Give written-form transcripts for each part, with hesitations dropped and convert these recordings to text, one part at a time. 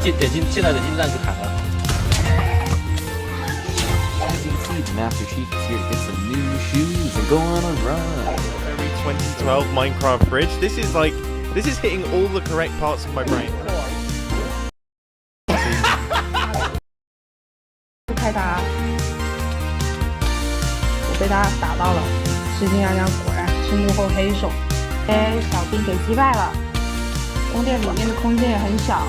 现在的金蛋是砍了。The Master Chief is here to get some new shoes and go on a run. Very 2012 Minecraft bridge. This is hitting all the correct parts of my brain. 开打，我被他打到了。石金娘娘果然是幕后黑手，被小兵给击败了。宫殿里面的空间也很小。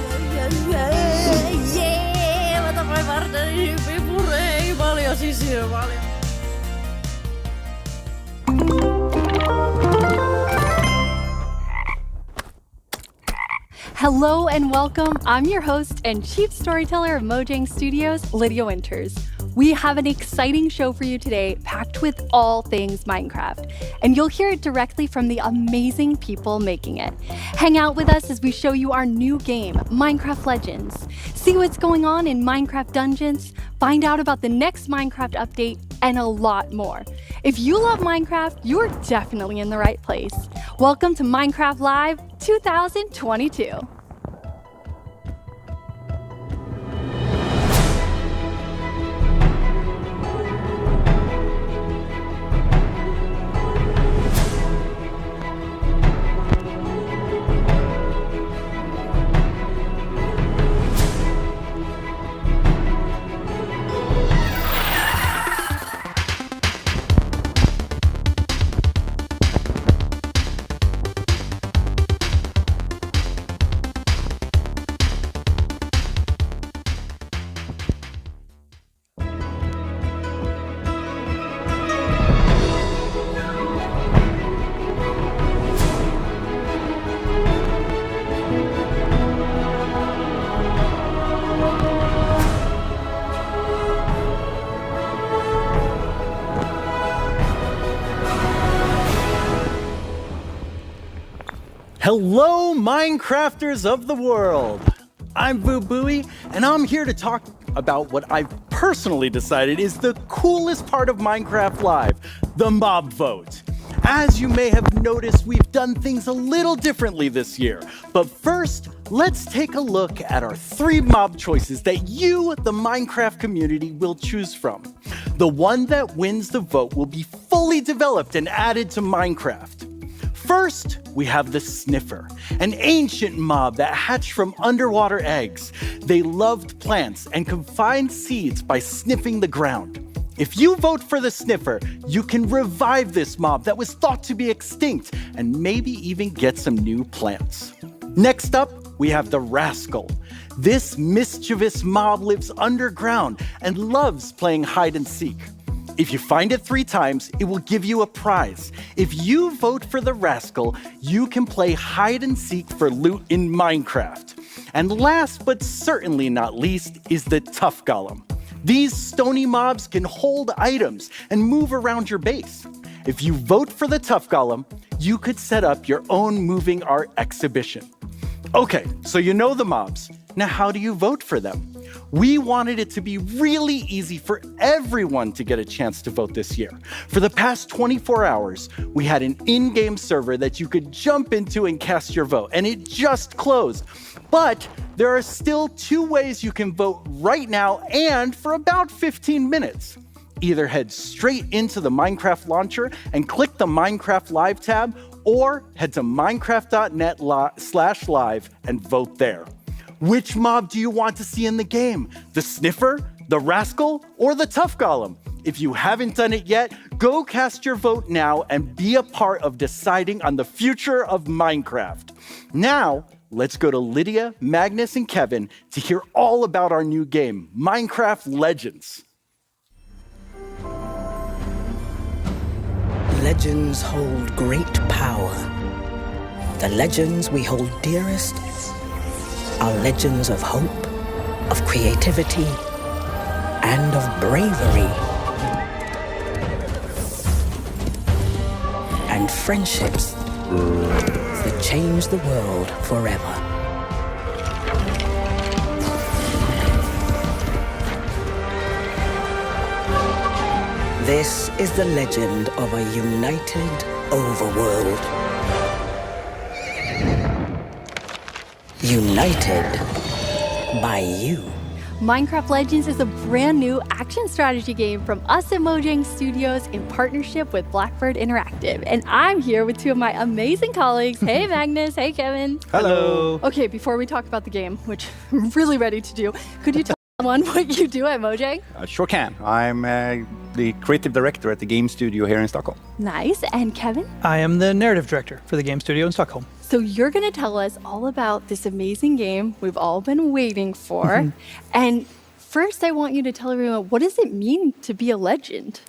Hello and welcome. I'm your host and chief storyteller of Mojang Studios, Lydia Winters. We have an exciting show for you today, packed with all things Minecraft, and you'll hear it directly from the amazing people making it. Hang out with us as we show you our new game, Minecraft Legends. See what's going on in Minecraft Dungeons, find out about the next Minecraft update, and a lot more. If you love Minecraft, you're definitely in the right place. Welcome to Minecraft Live 2022. Hello, Minecrafters of the world! I'm Boo Booey, and I'm here to talk about what I've personally decided is the coolest part of Minecraft Live, the mob vote. As you may have noticed, we've done things a little differently this year. But first, let's take a look at our 3 mob choices that you, the Minecraft community, will choose from. The one that wins the vote will be fully developed and added to Minecraft. First, we have the Sniffer, an ancient mob that hatched from underwater eggs. They loved plants and could find seeds by sniffing the ground. If you vote for the Sniffer, you can revive this mob that was thought to be extinct and maybe even get some new plants. Next up, we have the Rascal. This mischievous mob lives underground and loves playing hide and seek. If you find it 3 times, it will give you a prize. If you vote for the Rascal, you can play hide and seek for loot in Minecraft. And last but certainly not least is the Tough Golem. These stony mobs can hold items and move around your base. If you vote for the Tough Golem, you could set up your own moving art exhibition. Okay, so you know the mobs. Now how do you vote for them? We wanted it to be really easy for everyone to get a chance to vote this year. For the past 24 hours, we had an in-game server that you could jump into and cast your vote, and it just closed. But there are still 2 ways you can vote right now and for about 15 minutes. Either head straight into the Minecraft launcher and click the Minecraft Live tab, or head to minecraft.net/live and vote there. Which mob do you want to see in the game? The Sniffer, the Rascal, or the Tough Golem? If you haven't done it yet, go cast your vote now and be a part of deciding on the future of Minecraft. Now, let's go to Lydia, Magnus, and Kevin to hear all about our new game, Minecraft Legends. Legends hold great power. The legends we hold dearest are legends of hope, of creativity, and of bravery. And friendships that change the world forever. This is the legend of a united overworld. United by you. Minecraft Legends is a brand new action strategy game from us at Mojang Studios in partnership with Blackbird Interactive. And I'm here with two of my amazing colleagues. Hey, Magnus. Hey, Kevin. Hello. Okay, before we talk about the game, which I'm really ready to do, could you tell someone what you do at Mojang? Sure can. I'm the creative director at the game studio here in Stockholm. Nice. And Kevin? I am the narrative director for the game studio in Stockholm. So you're going to tell us all about this amazing game we've all been waiting for. And first, I want you to tell everyone, what does it mean to be a legend?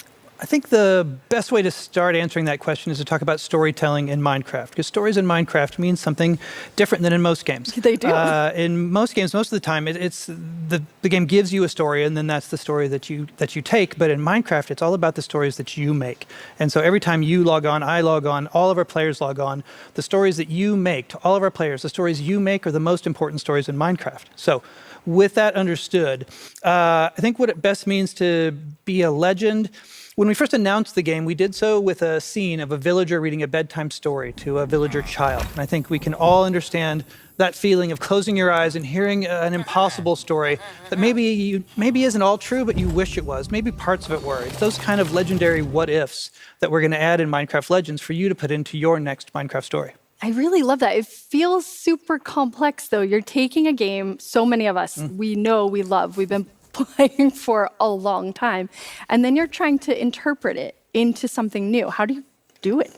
I think the best way to start answering that question is to talk about storytelling in Minecraft, because stories in Minecraft mean something different than in most games. They do. In most games, most of the time, it's the game gives you a story, and then that's the story that you take. But in Minecraft, it's all about the stories that you make. And so every time you log on, I log on, all of our players log on, the stories that you make to all of our players, the stories you make are the most important stories in Minecraft. So with that understood, I think what it best means to be a legend. When we first announced the game, we did so with a scene of a villager reading a bedtime story to a villager child. And I think we can all understand that feeling of closing your eyes and hearing an impossible story that maybe isn't all true, but you wish it was. Maybe parts of it were. It's those kind of legendary what-ifs that we're going to add in Minecraft Legends for you to put into your next Minecraft story. I really love that. It feels super complex, though. You're taking a game so many of us we know, we love, we've been playing for a long time, and then you're trying to interpret it into something new. How do you do it?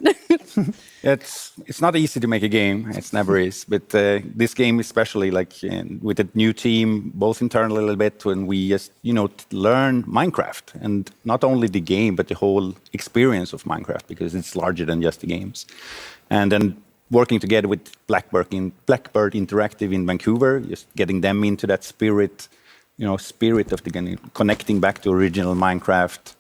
It's not easy to make a game. It never is. But this game, especially with a new team, both internally a little bit, when we just learn Minecraft, and not only the game but the whole experience of Minecraft, because it's larger than just the games. And then working together with Blackbird Interactive in Vancouver, just getting them into that spirit of the connecting back to original Minecraft,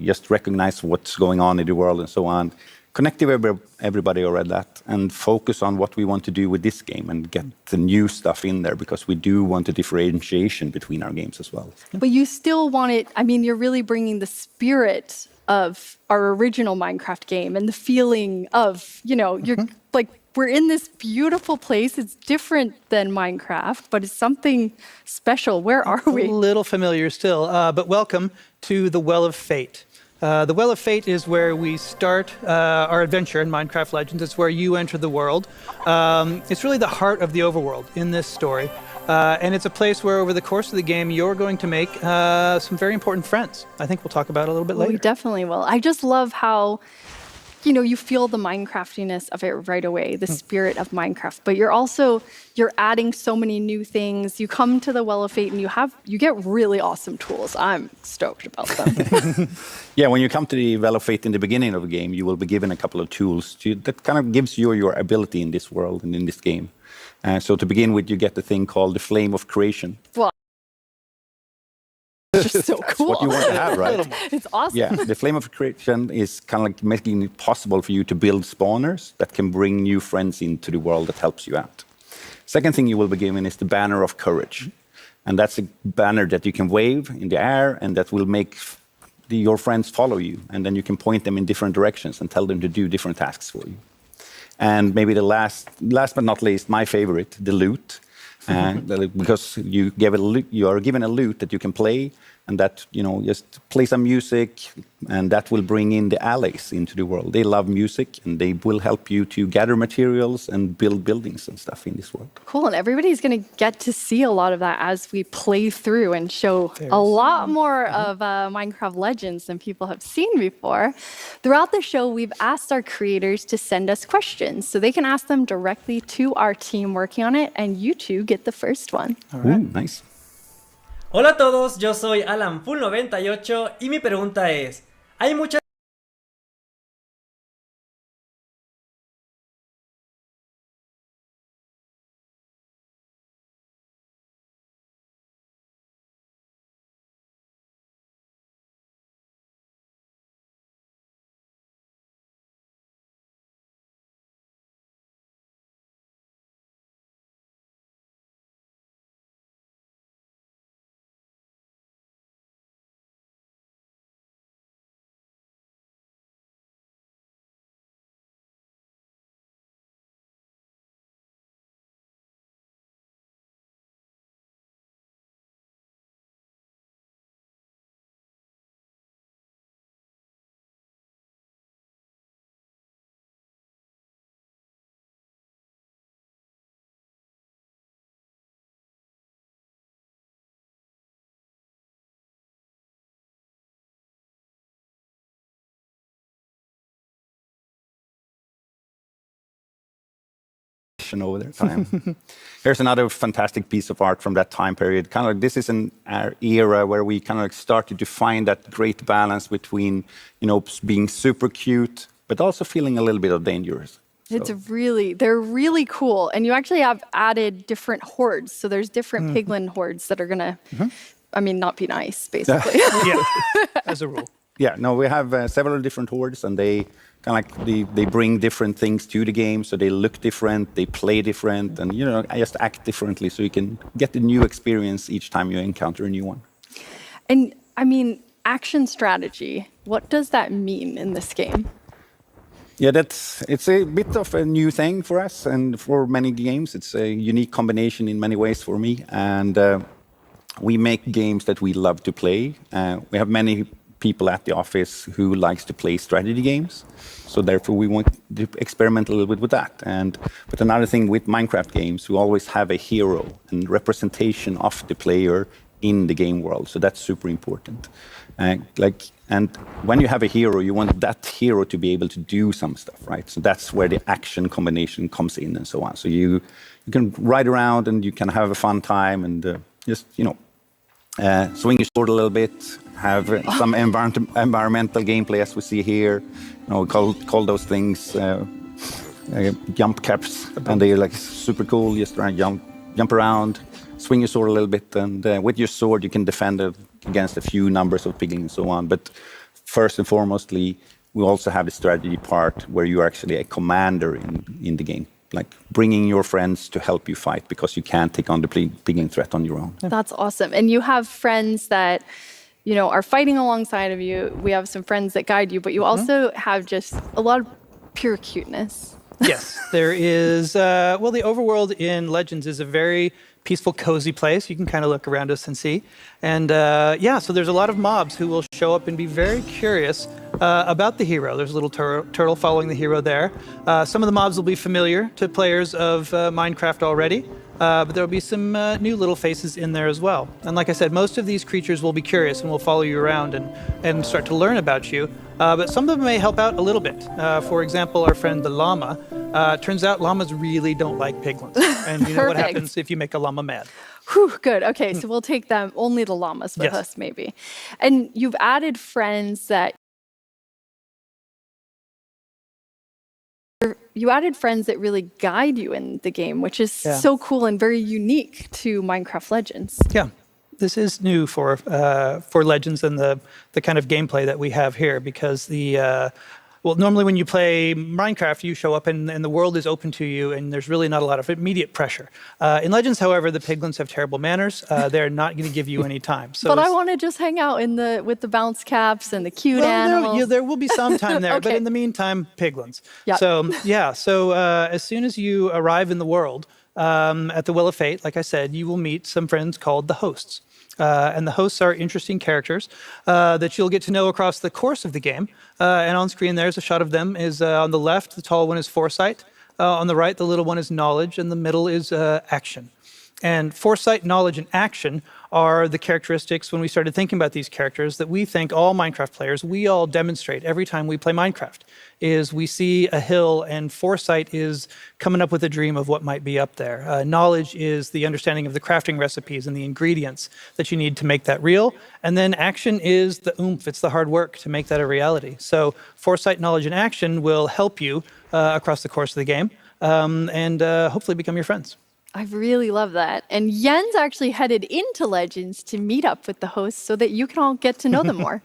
just recognize what's going on in the world and so on. Connect everybody around that and focus on what we want to do with this game and get the new stuff in there, because we do want a differentiation between our games as well. But you still want it, you're really bringing the spirit of our original Minecraft game and the feeling of, you're like, we're in this beautiful place. It's different than Minecraft, but it's something special. Where are we? A little familiar still, but welcome to the Well of Fate. The Well of Fate is where we start our adventure in Minecraft Legends. It's where you enter the world. It's really the heart of the overworld in this story. And it's a place where over the course of the game, you're going to make some very important friends. I think we'll talk about it a little bit later. We definitely will. I just love how you feel the Minecraftiness of it right away, the spirit of Minecraft. But you're adding so many new things. You come to the Well of Fate and you get really awesome tools. I'm stoked about them. Yeah, when you come to the Well of Fate in the beginning of the game, you will be given a couple of tools that kind of gives you your ability in this world and in this game. So to begin with, you get the thing called the Flame of Creation. Well, it's just so cool. What you want to have, right? It's awesome. Yeah, the Flame of Creation is kind of like making it possible for you to build spawners that can bring new friends into the world that helps you out. Second thing you will be given is the Banner of Courage. And that's a banner that you can wave in the air and that will make your friends follow you. And then you can point them in different directions and tell them to do different tasks for you. And maybe the last but not least, my favorite, the loot. Because you are given a loot that you can play, and that just play some music, and that will bring in the allies into the world. They love music, and they will help you to gather materials and build buildings and stuff in this world. Cool, and everybody's going to get to see a lot of that as we play through and show a lot more of Minecraft Legends than people have seen before. Throughout the show, we've asked our creators to send us questions, so they can ask them directly to our team working on it, and you two get the first one. All right. Ooh, nice. Hola a todos, yo soy AlanFull98 y mi pregunta es, ¿hay muchas progression over the time. Here's another fantastic piece of art from that time period. Kind of like this is an era where we kind of like started to find that great balance between, you know, being super cute, but also feeling a little bit of dangerous. It's really, they're really cool. And you actually have added different hordes. So there's different piglin hordes that are going to, I mean, not be nice, basically. Yeah, as a rule. Yeah, no, we have several different hordes, and they kind of like they bring different things to the game. So they look different, they play different, and you know, just act differently. So you can get a new experience each time you encounter a new one. And I mean, action strategy, what does that mean in this game? Yeah, it's a bit of a new thing for us and for many games. It's a unique combination in many ways for me. And we make games that we love to play. We have many people at the office who likes to play strategy games. So therefore, we want to experiment a little bit with that. But another thing with Minecraft games, we always have a hero and representation of the player in the game world. So that's super important. And when you have a hero, you want that hero to be able to do some stuff, right? So that's where the action combination comes in and so on. So you can ride around and you can have a fun time and just, you know, swing your sword a little bit, have some environmental gameplay as we see here. You know, we call those things jump caps, and they're like super cool. Just try and jump around, swing your sword a little bit, and with your sword you can defend it against a few numbers of piglins and so on. But first and foremostly, we also have the strategy part where you are actually a commander in the game, like bringing your friends to help you fight because you can't take on the piglin threat on your own. That's awesome. And you have friends that, you know, are fighting alongside of you. We have some friends that guide you, but you also have just a lot of pure cuteness. Yes, there is. Well, the overworld in Legends is a very peaceful, cozy place. You can kind of look around us and see. And yeah, so there's a lot of mobs who will show up and be very curious about the hero. There's a little turtle following the hero there. Some of the mobs will be familiar to players of Minecraft already. But there will be some new little faces in there as well. And like I said, most of these creatures will be curious and will follow you around and start to learn about you. But some of them may help out a little bit. For example, our friend the llama. Turns out llamas really don't like piglins. And you know what happens if you make a llama mad. Whew, good. Okay, so we'll take them, only the llamas with us maybe. And you've added friends that really guide you in the game, which is so cool and very unique to Minecraft Legends. Yeah, this is new for Legends and the kind of gameplay that we have here, because well, normally when you play Minecraft, you show up and the world is open to you, and there's really not a lot of immediate pressure. In Legends, however, the piglins have terrible manners. They're not going to give you any time. So but I want to just hang out with the bounce caps and the cute animals. There will be some time there, but in the meantime, piglins. Yep. So yeah, as soon as you arrive in the world, at the Well of Fate, like I said, you will meet some friends called the hosts. And the hosts are interesting characters that you'll get to know across the course of the game. And on screen, there's a shot of them. Is on the left, the tall one is Foresight. On the right, the little one is Knowledge. And the middle is Action. And Foresight, Knowledge, and Action are the characteristics, when we started thinking about these characters, that we think all Minecraft players, we all demonstrate every time we play Minecraft, is we see a hill, and Foresight is coming up with a dream of what might be up there. Knowledge is the understanding of the crafting recipes and the ingredients that you need to make that real. And then Action is the oomph, it's the hard work to make that a reality. So Foresight, Knowledge, and Action will help you across the course of the game and hopefully become your friends. I really love that. And Jens actually headed into Legends to meet up with the hosts so that you can all get to know them more.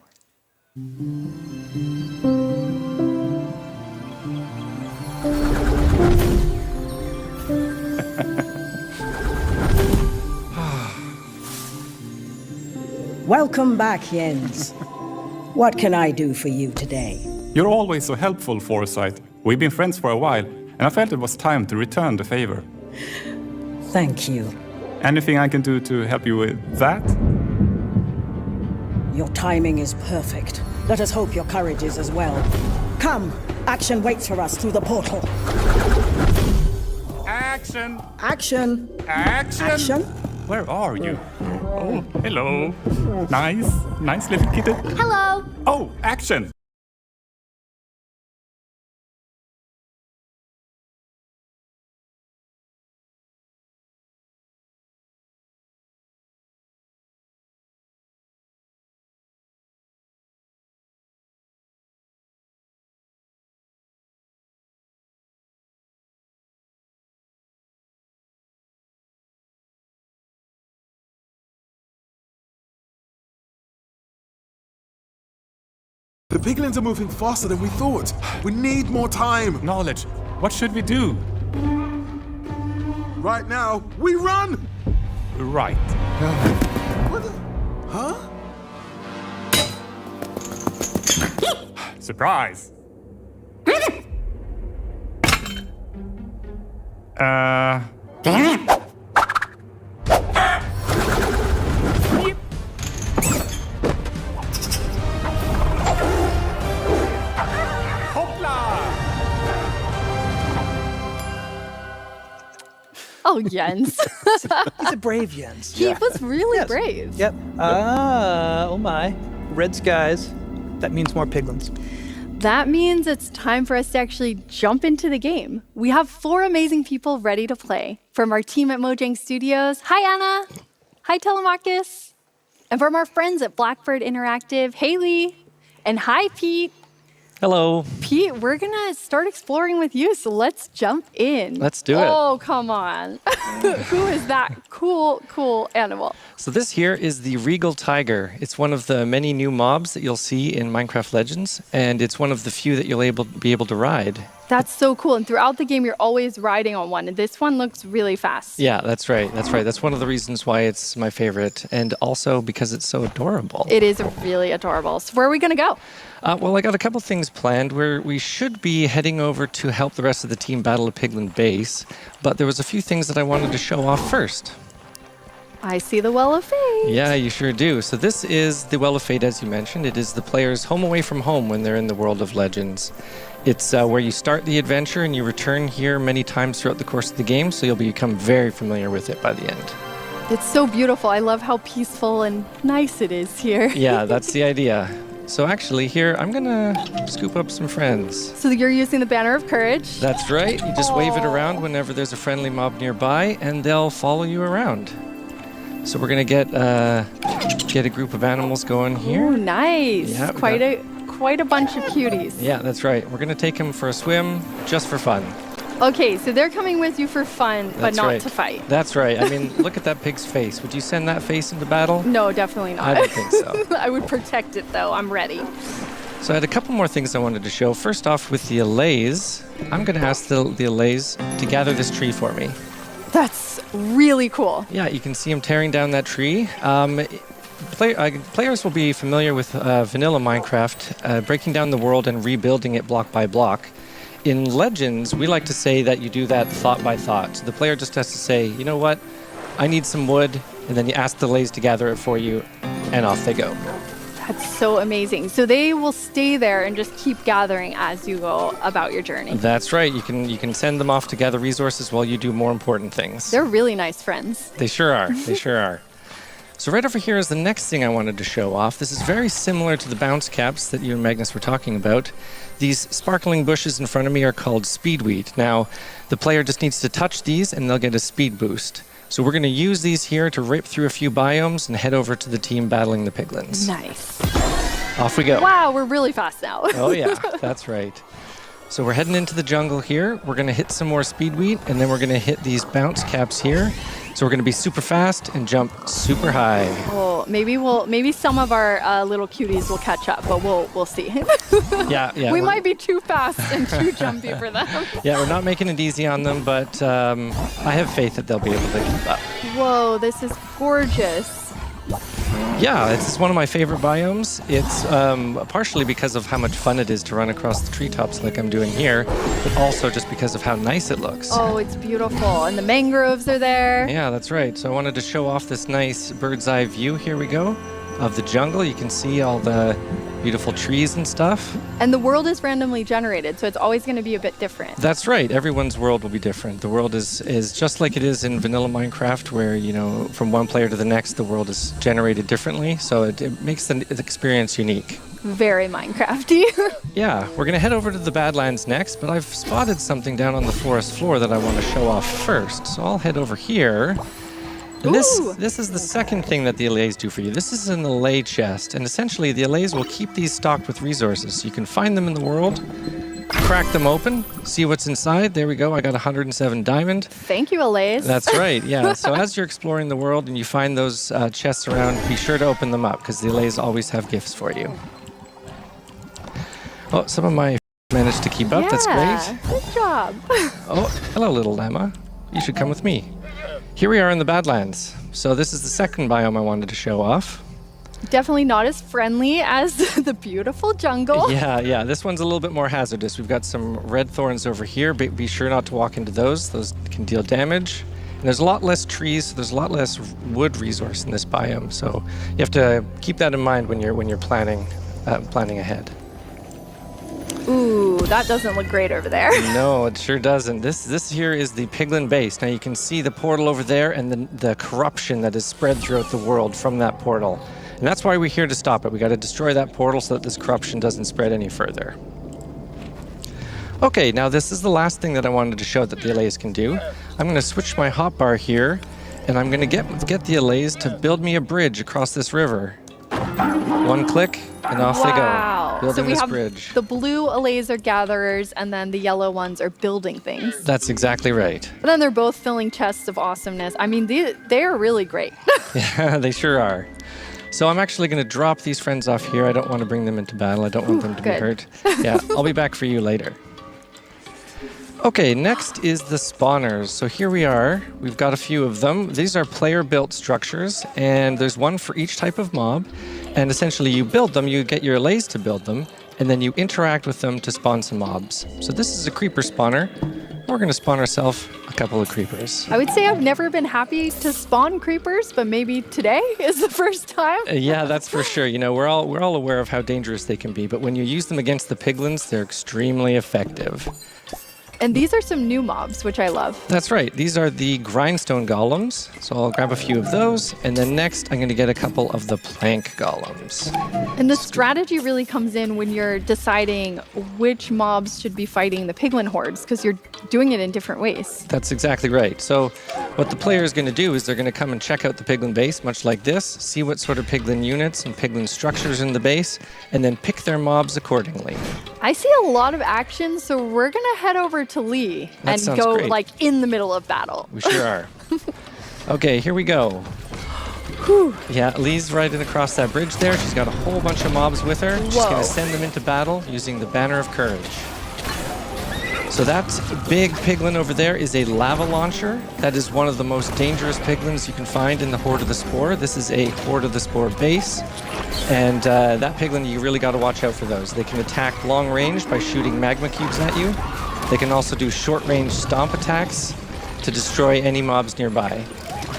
Welcome back, Jens. What can I do for you today? You're always so helpful, Foresight. We've been friends for a while, and I felt it was time to return the favor. Thank you. Anything I can do to help you with that? Your timing is perfect. Let us hope your courage is as well. Come, Action waits for us through the portal. Action! Action! Action! Action! Where are you? Oh, hello. Nice little kitten. Hello! Oh, Action! The piglins are moving faster than we thought. We need more time. Knowledge. What should we do? Right now, we run! Right. What the? Huh? Surprise! Oh, Jens. He's a brave Jens. He was really Yes. brave. Yep. Oh my. Red skies. That means more piglins. That means it's time for us to actually jump into the game. We have 4 amazing people ready to play. From our team at Mojang Studios, hi Anna. Hi Telemachus. And from our friends at Blackbird Interactive, Haley. And hi Pete. Hello. Pete, we're gonna start exploring with you, so let's jump in. Let's do it. Oh, come on. Who is that cool animal? So this here is the Regal Tiger. It's one of the many new mobs that you'll see in Minecraft Legends, and it's one of the few that you'll be able to ride. That's so cool. And throughout the game, you're always riding on one. And this one looks really fast. Yeah, that's right. That's right. That's one of the reasons why it's my favorite, and also because it's so adorable. It is really adorable. So where are we going to go? Well, I got a couple things planned where we should be heading over to help the rest of the team battle a piglin base, but there was a few things that I wanted to show off first. I see the Well of Fate. Yeah, you sure do. So this is the Well of Fate, as you mentioned. It is the player's home away from home when they're in the world of Legends. It's where you start the adventure and you return here many times throughout the course of the game, so you'll become very familiar with it by the end. It's so beautiful. I love how peaceful and nice it is here. Yeah, that's the idea. So actually here, I'm gonna scoop up some friends. So you're using the Banner of Courage. That's right. You just wave it around whenever there's a friendly mob nearby, and they'll follow you around. So we're gonna get a group of animals going here. Ooh, nice. Yeah, Quite a bunch of cuties. Yeah, that's right. We're gonna take them for a swim just for fun. Okay, so they're coming with you for fun, but That's not right. to fight. That's right. I mean, look at that pig's face. Would you send that face into battle? No, definitely not. I don't think so. I would protect it though. I'm ready. So I had a couple more things I wanted to show. First off, with the allays, I'm going to ask the allays to gather this tree for me. That's really cool. Yeah, you can see them tearing down that tree. Players will be familiar with vanilla Minecraft, breaking down the world and rebuilding it block by block. In Legends, we like to say that you do that thought by thought. So the player just has to say, you know what, I need some wood, and then you ask the allays to gather it for you, and off they go. That's so amazing. So they will stay there and just keep gathering as you go about your journey. That's right. You can send them off to gather resources while you do more important things. They're really nice friends. They sure are. They sure are. So right over here is the next thing I wanted to show off. This is very similar to the bounce caps that you and Magnus were talking about. These sparkling bushes in front of me are called speedweed. Now, the player just needs to touch these and they'll get a speed boost. So we're going to use these here to rip through a few biomes and head over to the team battling the piglins. Nice. Off we go. Wow, we're really fast now. Oh yeah, that's right. So we're heading into the jungle here. We're going to hit some more speedweed, and then we're going to hit these bounce caps here. So we're going to be super fast and jump super high. Oh, maybe some of our little cuties will catch up, but we'll see. Yeah. We might be too fast and too jumpy for them. Yeah, we're not making it easy on them, but I have faith that they'll be able to keep up. Whoa, this is gorgeous. Yeah, it's one of my favorite biomes. It's partially because of how much fun it is to run across the treetops like I'm doing here, but also just because of how nice it looks. Oh, it's beautiful. And the mangroves are there. Yeah, that's right. So I wanted to show off this nice bird's eye view. Here we go. Of the jungle. You can see all the beautiful trees and stuff. And the world is randomly generated, so it's always going to be a bit different. That's right. Everyone's world will be different. The world is just like it is in vanilla Minecraft, where, from one player to the next, the world is generated differently. So it makes the experience unique. Very Minecrafty. Yeah, we're going to head over to the Badlands next, but I've spotted something down on the forest floor that I want to show off first. So I'll head over here. And this is the second thing that the allays do for you. This is an allay chest, and essentially the allays will keep these stocked with resources. So you can find them in the world, crack them open, see what's inside. There we go. I got 107 diamond. Thank you, allays. That's right, yeah. So as you're exploring the world and you find those chests around, be sure to open them up, because the allays always have gifts for you. Oh, some of my managed to keep up. That's great. Good job. Oh, hello, little llama. You should come with me. Here we are in the Badlands. So this is the second biome I wanted to show off. Definitely not as friendly as the beautiful jungle. Yeah. This one's a little bit more hazardous. We've got some red thorns over here. Be sure not to walk into those. Those can deal damage. And there's a lot less trees, so there's a lot less wood resource in this biome. So you have to keep that in mind when you're planning ahead. Ooh, that doesn't look great over there. No, it sure doesn't. This here is the Piglin base. Now you can see the portal over there and the corruption that is spread throughout the world from that portal. And that's why we're here to stop it. We got to destroy that portal so that this corruption doesn't spread any further. Okay, now this is the last thing that I wanted to show that the allays can do. I'm going to switch my hotbar here, and I'm going to get the allays to build me a bridge across this river. One click, and off they go. Building so we this have bridge. The blue allays are gatherers, and then the yellow ones are building things. That's exactly right. But then they're both filling chests of awesomeness. I mean, they are really great. Yeah, they sure are. So I'm actually going to drop these friends off here. I don't want to bring them into battle. I don't want them to be hurt. Yeah, I'll be back for you later. Okay, next is the spawners. So here we are. We've got a few of them. These are player-built structures, and there's one for each type of mob. And essentially you build them, you get your allays to build them, and then you interact with them to spawn some mobs. So this is a creeper spawner. We're going to spawn ourselves a couple of creepers. I would say I've never been happy to spawn creepers, but maybe today is the first time. Yeah, that's for sure. You know, we're all aware of how dangerous they can be, but when you use them against the piglins, they're extremely effective. And these are some new mobs, which I love. That's right. These are the grindstone golems. So I'll grab a few of those. And then next, I'm going to get a couple of the plank golems. And the strategy really comes in when you're deciding which mobs should be fighting the piglin hordes, because you're doing it in different ways. That's exactly right. So what the player is going to do is they're going to come and check out the piglin base, much like this, see what sort of piglin units and piglin structures in the base, and then pick their mobs accordingly. I see a lot of action, so we're going to head over to Lee and go great. like in the middle of battle. We sure are. Okay, here we go. Whew. Yeah, Lee's riding across that bridge there. She's got a whole bunch of mobs with her. She's going to send them into battle using the Banner of Courage. So that big piglin over there is a lava launcher. That is one of the most dangerous piglins you can find in the Horde of the Spore. This is a Horde of the Spore base. And that piglin, you really got to watch out for those. They can attack long range by shooting magma cubes at you. They can also do short range stomp attacks to destroy any mobs nearby.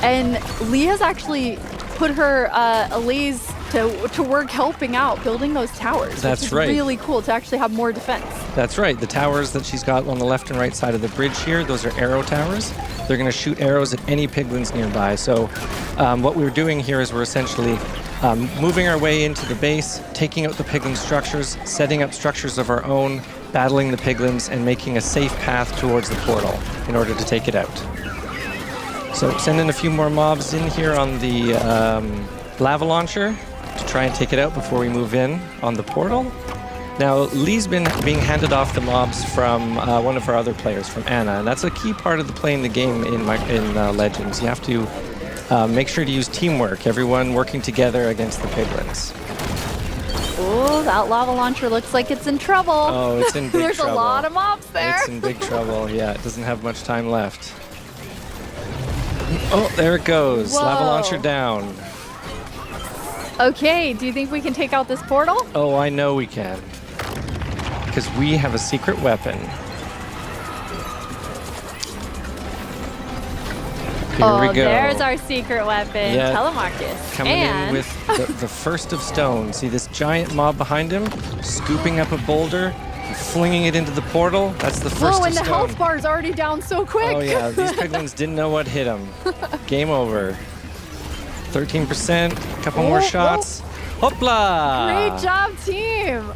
And Lee has actually put her allays to work helping out building those towers. That's which is right. Really cool to actually have more defense. That's right. The towers that she's got on the left and right side of the bridge here, those are arrow towers. They're going to shoot arrows at any piglins nearby. So what we're doing here is we're essentially moving our way into the base, taking out the piglin structures, setting up structures of our own, battling the piglins, and making a safe path towards the portal in order to take it out. So send in a few more mobs in here on the lava launcher to try and take it out before we move in on the portal. Now, Lee's been being handed off the mobs from one of our other players, from Anna, and that's a key part of playing the game in Legends. You have to make sure to use teamwork, everyone working together against the piglins. Oh, that lava launcher looks like it's in trouble. Oh, it's in big There's trouble. a lot of mobs there. It's in big trouble, yeah. It doesn't have much time left. Oh, there it goes. Whoa. Lava launcher down. Okay, do you think we can take out this portal? Oh, I know we can. Because we have a secret weapon. Here we go. There's our secret weapon, Yeah. Telemarcus. Coming in with the first of stone. See this giant mob behind him? Scooping up a boulder, and flinging it into the portal. That's the first Whoa, of and the stone. health bar's already down so quick. Oh yeah, these piglins didn't know what hit them. Game over. 13%, a couple more shots. Hopla! Great job, team.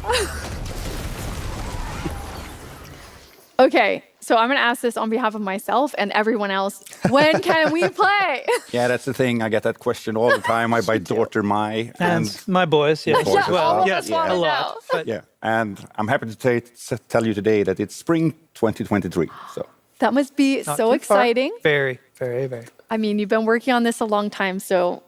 Okay, so I'm going to ask this on behalf of myself and everyone else. When can we play? Yeah, that's the thing. I get that question all the time. My daughter, Mai. And my boys, yes. boys as well. Yes, wanna a lot. know. But Yeah, and I'm happy to tell you today that it's spring 2023. So That must be not so too far. exciting. Very, very, very. I mean, you've been working on this a long time, so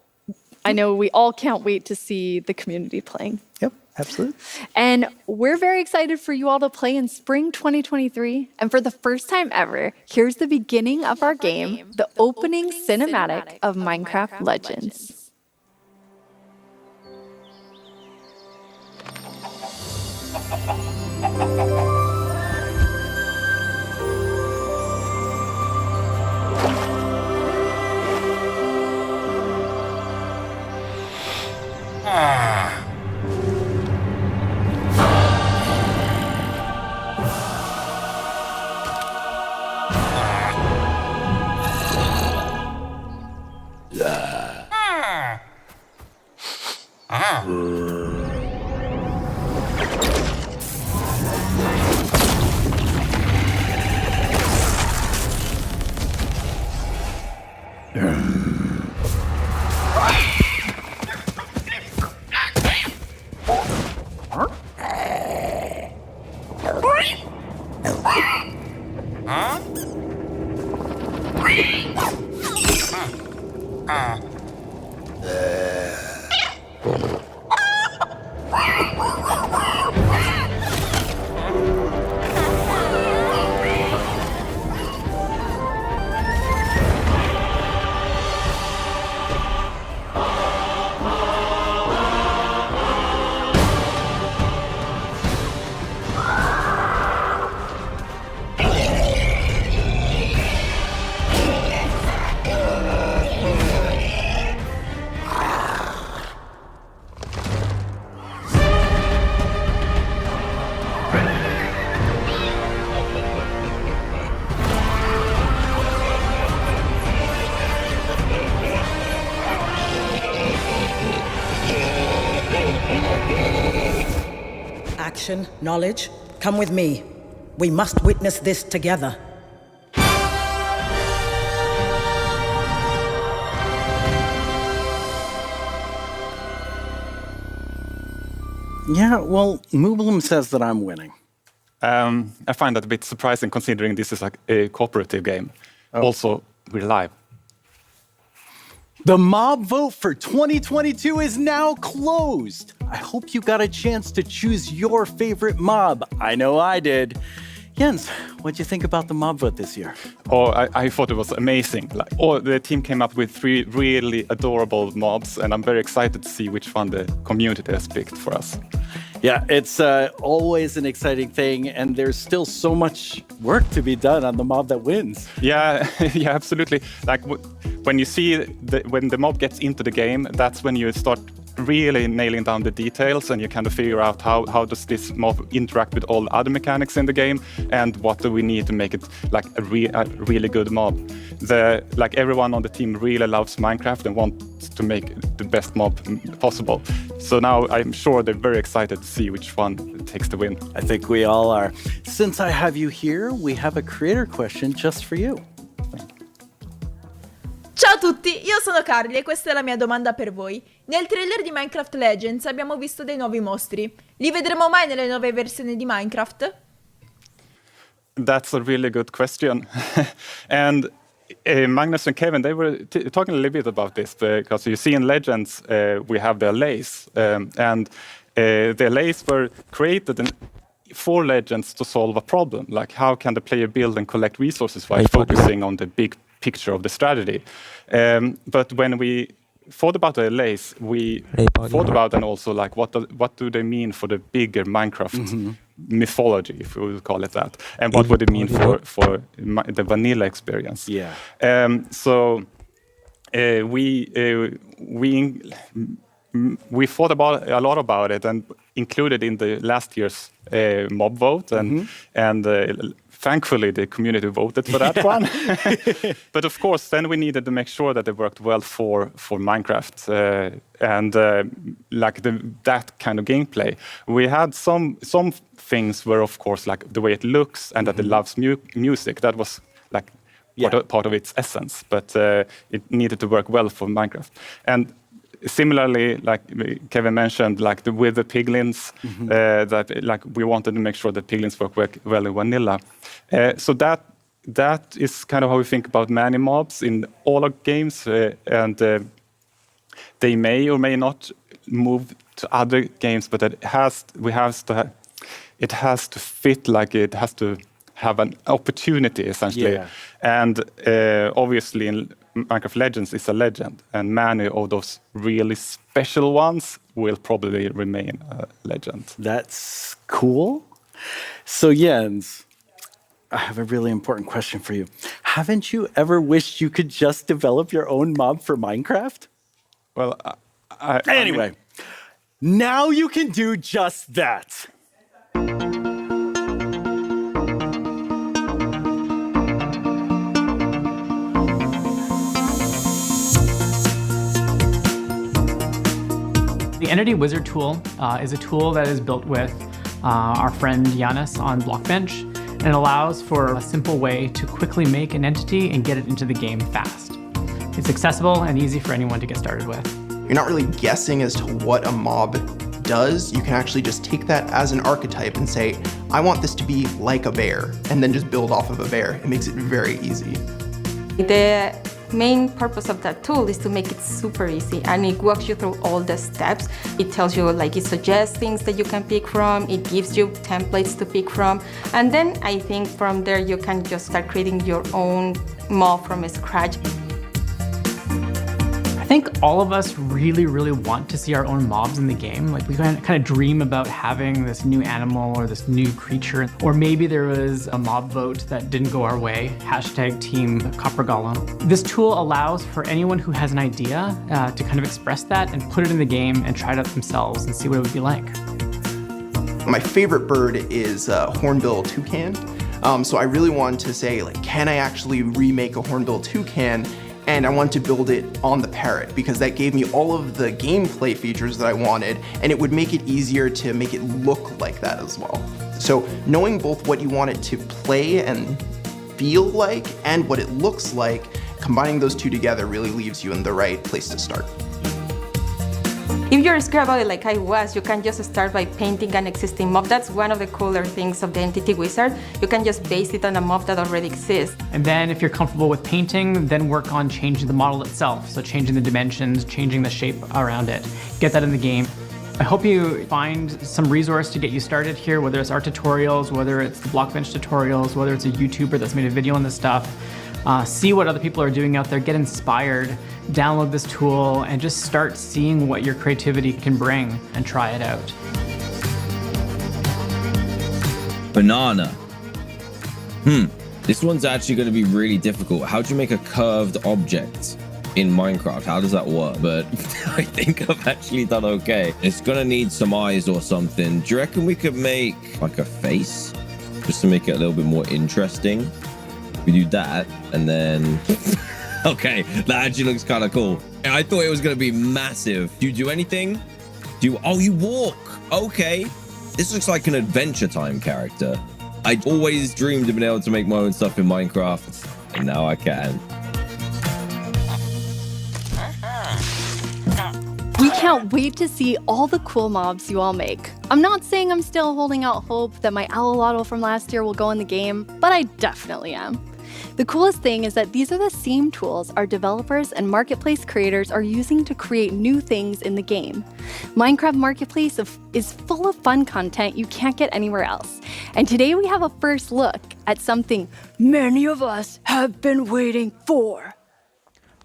I know we all can't wait to see the community playing. Yep. Absolutely. And we're very excited for you all to play in spring 2023. And for the first time ever, here's the beginning of our game, the opening cinematic of Minecraft Legends. Action, knowledge, come with me. We must witness this together. Yeah, well, Mooblum says that I'm winning. I find that a bit surprising considering this is like a cooperative game. Also, we're live. The mob vote for 2022 is now closed. I hope you got a chance to choose your favorite mob. I know I did. Jens, what'd you think about the mob vote this year? Oh, I thought it was amazing. The team came up with 3 really adorable mobs, and I'm very excited to see which one the community has picked for us. Yeah, it's always an exciting thing, and there's still so much work to be done on the mob that wins. Yeah, yeah, absolutely. Like when you see when the mob gets into the game, that's when you start really nailing down the details, and you kind of figure out how does this mob interact with all other mechanics in the game, and what do we need to make it like a really good mob. Like everyone on the team really loves Minecraft and wants to make the best mob possible. So now I'm sure they're very excited to see which one takes the win. I think we all are. Since I have you here, we have a creator question just for you. Ciao a tutti, io sono Carly e questa è la mia domanda per voi. Nel trailer di Minecraft Legends abbiamo visto dei nuovi mostri. Li vedremo mai nelle nuove versioni di Minecraft? That's a really good question. And Magnus and Kevin, they were talking a little bit about this, because you see in Legends we have the allays, and the allays were created for Legends to solve a problem, like how can the player build and collect resources while focusing on the big picture of the strategy. But when we thought about the allays, we thought about and also like what do they mean for the bigger Minecraft mythology, if we would call it that, and what would it mean for the vanilla experience. Yeah. So we thought about a lot about it and included in the last year's mob vote, and thankfully the community voted for that one. But of course, then we needed to make sure that it worked well for Minecraft and like that kind of gameplay. We had some things were of course like the way it looks and that it loves music. That was like part of its essence, but it needed to work well for Minecraft. And similarly, like Kevin mentioned, like with the piglins, that like we wanted to make sure that piglins work well in vanilla. So that is kind of how we think about many mobs in all our games, and they may or may not move to other games, but it has to fit, like it has to have an opportunity essentially. Yeah. And obviously in Minecraft Legends is a legend, and many of those really special ones will probably remain a legend. That's cool. So Jens, I have a really important question for you. Haven't you ever wished you could just develop your own mob for Minecraft? Well, anyway, now you can do just that. The Entity Wizard tool is a tool that is built with our friend Giannis on Blockbench, and it allows for a simple way to quickly make an entity and get it into the game fast. It's accessible and easy for anyone to get started with. You're not really guessing as to what a mob does. You can actually just take that as an archetype and say, I want this to be like a bear, and then just build off of a bear. It makes it very easy. The main purpose of that tool is to make it super easy, and it walks you through all the steps. It tells you, like, it suggests things that you can pick from, it gives you templates to pick from, and then I think from there you can just start creating your own mob from scratch. I think all of us really, really want to see our own mobs in the game. Like, we kind of dream about having this new animal or this new creature. Or maybe there was a mob vote that didn't go our way, #team Copper Golem. This tool allows for anyone who has an idea to kind of express that and put it in the game and try it out themselves and see what it would be like. My favorite bird is hornbill toucan. So I really wanted to say, like, can I actually remake a hornbill toucan? And I wanted to build it on the parrot because that gave me all of the gameplay features that I wanted, and it would make it easier to make it look like that as well. So knowing both what you want it to play and feel like and what it looks like, combining those two together really leaves you in the right place to start. If you're scared about it like I was, you can just start by painting an existing mob. That's one of the cooler things of the Entity Wizard. You can just base it on a mob that already exists. And then if you're comfortable with painting, then work on changing the model itself. So changing the dimensions, changing the shape around it. Get that in the game. I hope you find some resource to get you started here, whether it's our tutorials, whether it's the Blockbench tutorials, whether it's a YouTuber that's made a video on this stuff. See what other people are doing out there, get inspired, download this tool, and just start seeing what your creativity can bring and try it out. Banana. This one's actually going to be really difficult. How do you make a curved object in Minecraft? How does that work? But I think I've actually done okay. It's going to need some eyes or something. Do you reckon we could make like a face just to make it a little bit more interesting? We do that, and then... Okay, that actually looks kind of cool. I thought it was going to be massive. Do you do anything? Oh, you walk. Okay. This looks like an Adventure Time character. I always dreamed of being able to make my own stuff in Minecraft, and now I can. We can't wait to see all the cool mobs you all make. I'm not saying I'm still holding out hope that my Alolotl from last year will go in the game, but I definitely am. The coolest thing is that these are the same tools our developers and marketplace creators are using to create new things in the game. Minecraft Marketplace is full of fun content you can't get anywhere else. And today we have a first look at something many of us have been waiting for.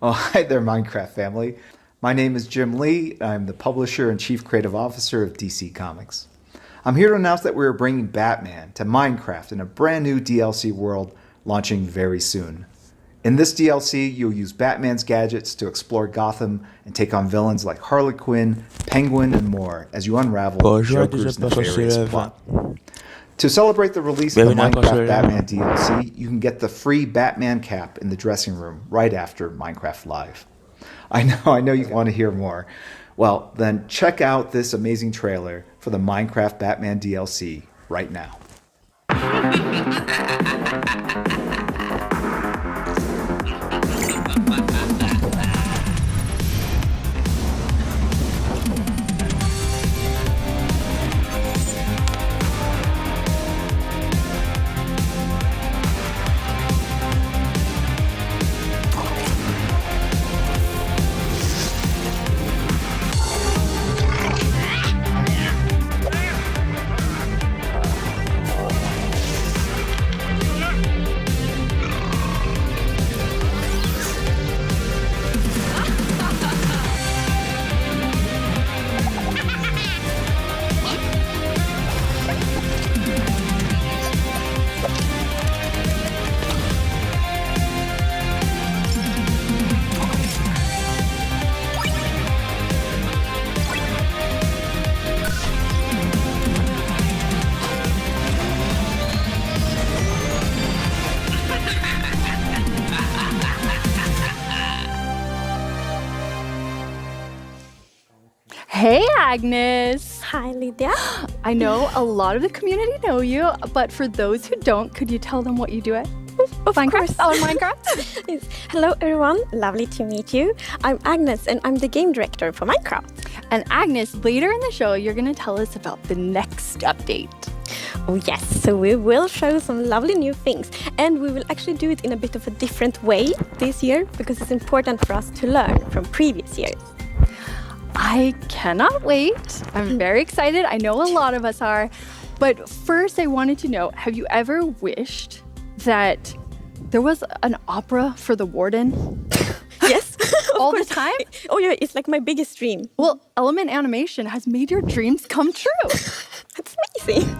Oh, hi there, Minecraft family. My name is Jim Lee. I'm the publisher and chief creative officer of DC Comics. I'm here to announce that we're bringing Batman to Minecraft in a brand new DLC world launching very soon. In this DLC, you'll use Batman's gadgets to explore Gotham and take on villains like Harley Quinn, Penguin, and more as you unravel Joker's nefarious plot. To celebrate the release of the Minecraft Batman DLC, you can get the free Batman cap in the dressing room right after Minecraft Live. I know you want to hear more. Well, then check out this amazing trailer for the Minecraft Batman DLC right now. Hey, Agnes. Hi, Lydia. I know a lot of the community know you, but for those who don't, could you tell them what you do at Minecraft? Oh, Minecraft? Yes. Hello, everyone. Lovely to meet you. I'm Agnes, and I'm the game director for Minecraft. And Agnes, later in the show, you're going to tell us about the next update. Oh, yes. So we will show some lovely new things, and we will actually do it in a bit of a different way this year because it's important for us to learn from previous years. I cannot wait. I'm very excited. I know a lot of us are. But first, I wanted to know, have you ever wished that there was an opera for the warden? Yes. All the time? Oh, yeah. It's like my biggest dream. Well, Element Animation has made your dreams come true. That's amazing.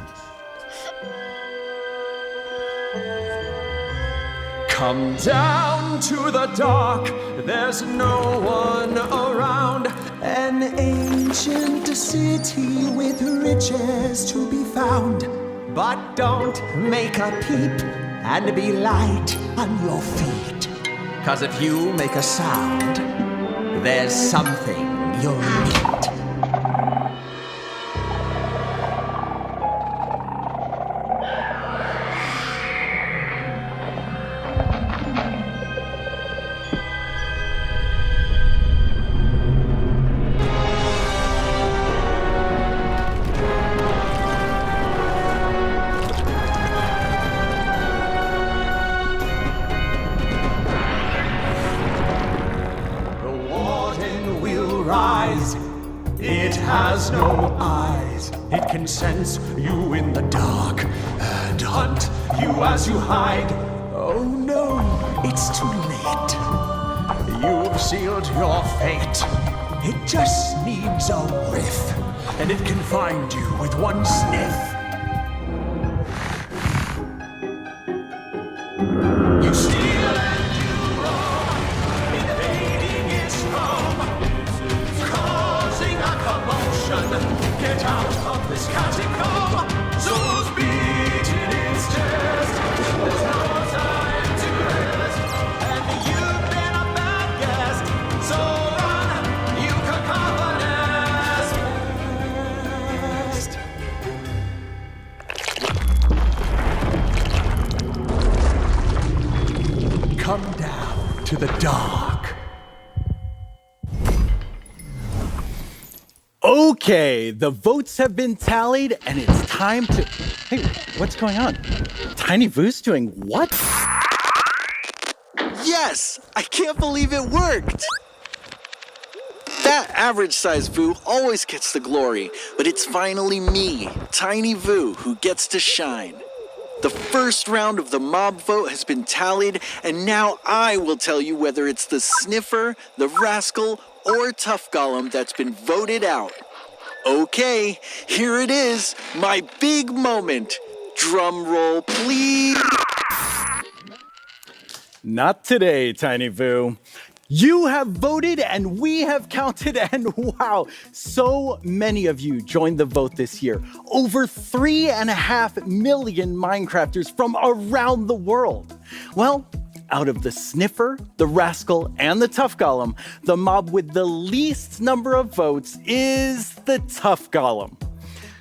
Come down to the dock, there's no one around. An ancient city with riches to be found. But don't make a peep and be light on your feet. 'Cause if you make a sound, there's something you'll meet. It has no eyes. It can sense you in the dark and hunt you as you hide. Oh no, it's too late. You've sealed your fate. It just needs a whiff, and it can find you with one sniff. You steal and you roam, invading its home, causing a commotion. Get out of this catacomb. Souls beat in its chest. There's no time to rest, and you've been a bad guest. So run, you cacophonous. Come down to the dark. Okay, the votes have been tallied, and it's time to... Hey, what's going on? Tiny Voo's doing what? Yes! I can't believe it worked! That average-sized Voo always gets the glory, but it's finally me, Tiny Voo, who gets to shine. The first round of the mob vote has been tallied, and now I will tell you whether it's the Sniffer, the Rascal, or Tough Golem that's been voted out. Okay, here it is, my big moment. Drum roll, please. Not today, Tiny Voo. You have voted and we have counted, and wow, so many of you joined the vote this year. Over 3.5 million Minecrafters from around the world. Well, out of the Sniffer, the Rascal, and the Tough Golem, the mob with the least number of votes is the Tough Golem.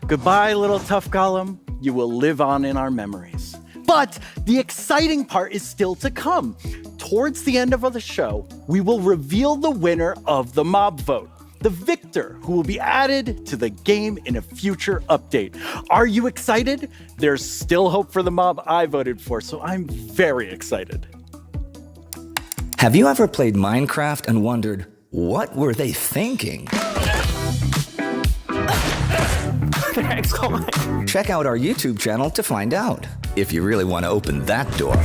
Goodbye, little Tough Golem. You will live on in our memories. But the exciting part is still to come. Towards the end of the show, we will reveal the winner of the mob vote, the victor who will be added to the game in a future update. Are you excited? There's still hope for the mob I voted for, so I'm very excited. Have you ever played Minecraft and wondered, what were they thinking? Check out our YouTube channel to find out, if you really want to open that door.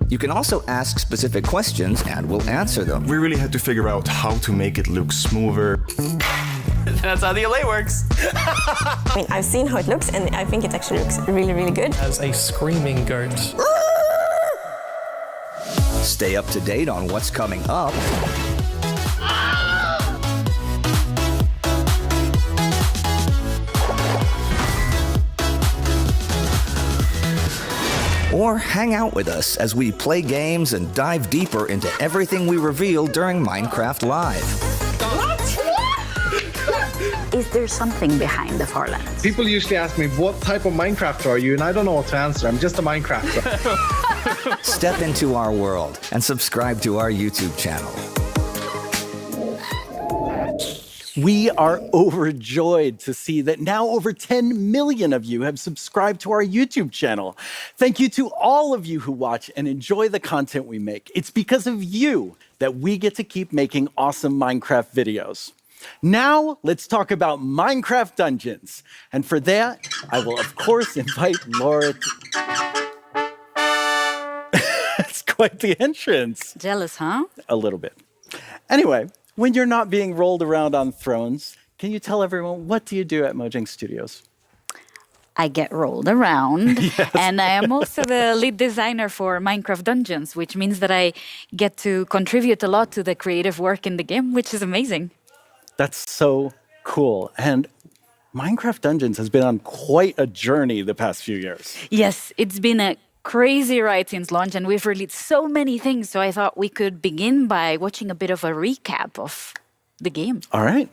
You can also ask specific questions and we'll answer them. We really had to figure out how to make it look smoother. That's how the LA works. I mean, I've seen how it looks, and I think it actually looks really, really good. As a screaming guard. Stay up to date on what's coming up. Or hang out with us as we play games and dive deeper into everything we reveal during Minecraft Live. Is there something behind the Farlands? People usually ask me, what type of Minecrafter are you? And I don't know what to answer. I'm just a Minecrafter. Step into our world and subscribe to our YouTube channel. We are overjoyed to see that now over 10 million of you have subscribed to our YouTube channel. Thank you to all of you who watch and enjoy the content we make. It's because of you that we get to keep making awesome Minecraft videos. Now, let's talk about Minecraft Dungeons. And for that, I will, of course, invite Laura to... That's quite the entrance. Jealous, huh? A little bit. Anyway, when you're not being rolled around on thrones, can you tell everyone, what do you do at Mojang Studios? I get rolled around, and I am also the lead designer for Minecraft Dungeons, which means that I get to contribute a lot to the creative work in the game, which is amazing. That's so cool. And Minecraft Dungeons has been on quite a journey the past few years. Yes, it's been a crazy ride since launch, and we've released so many things, so I thought we could begin by watching a bit of a recap of the game. All right.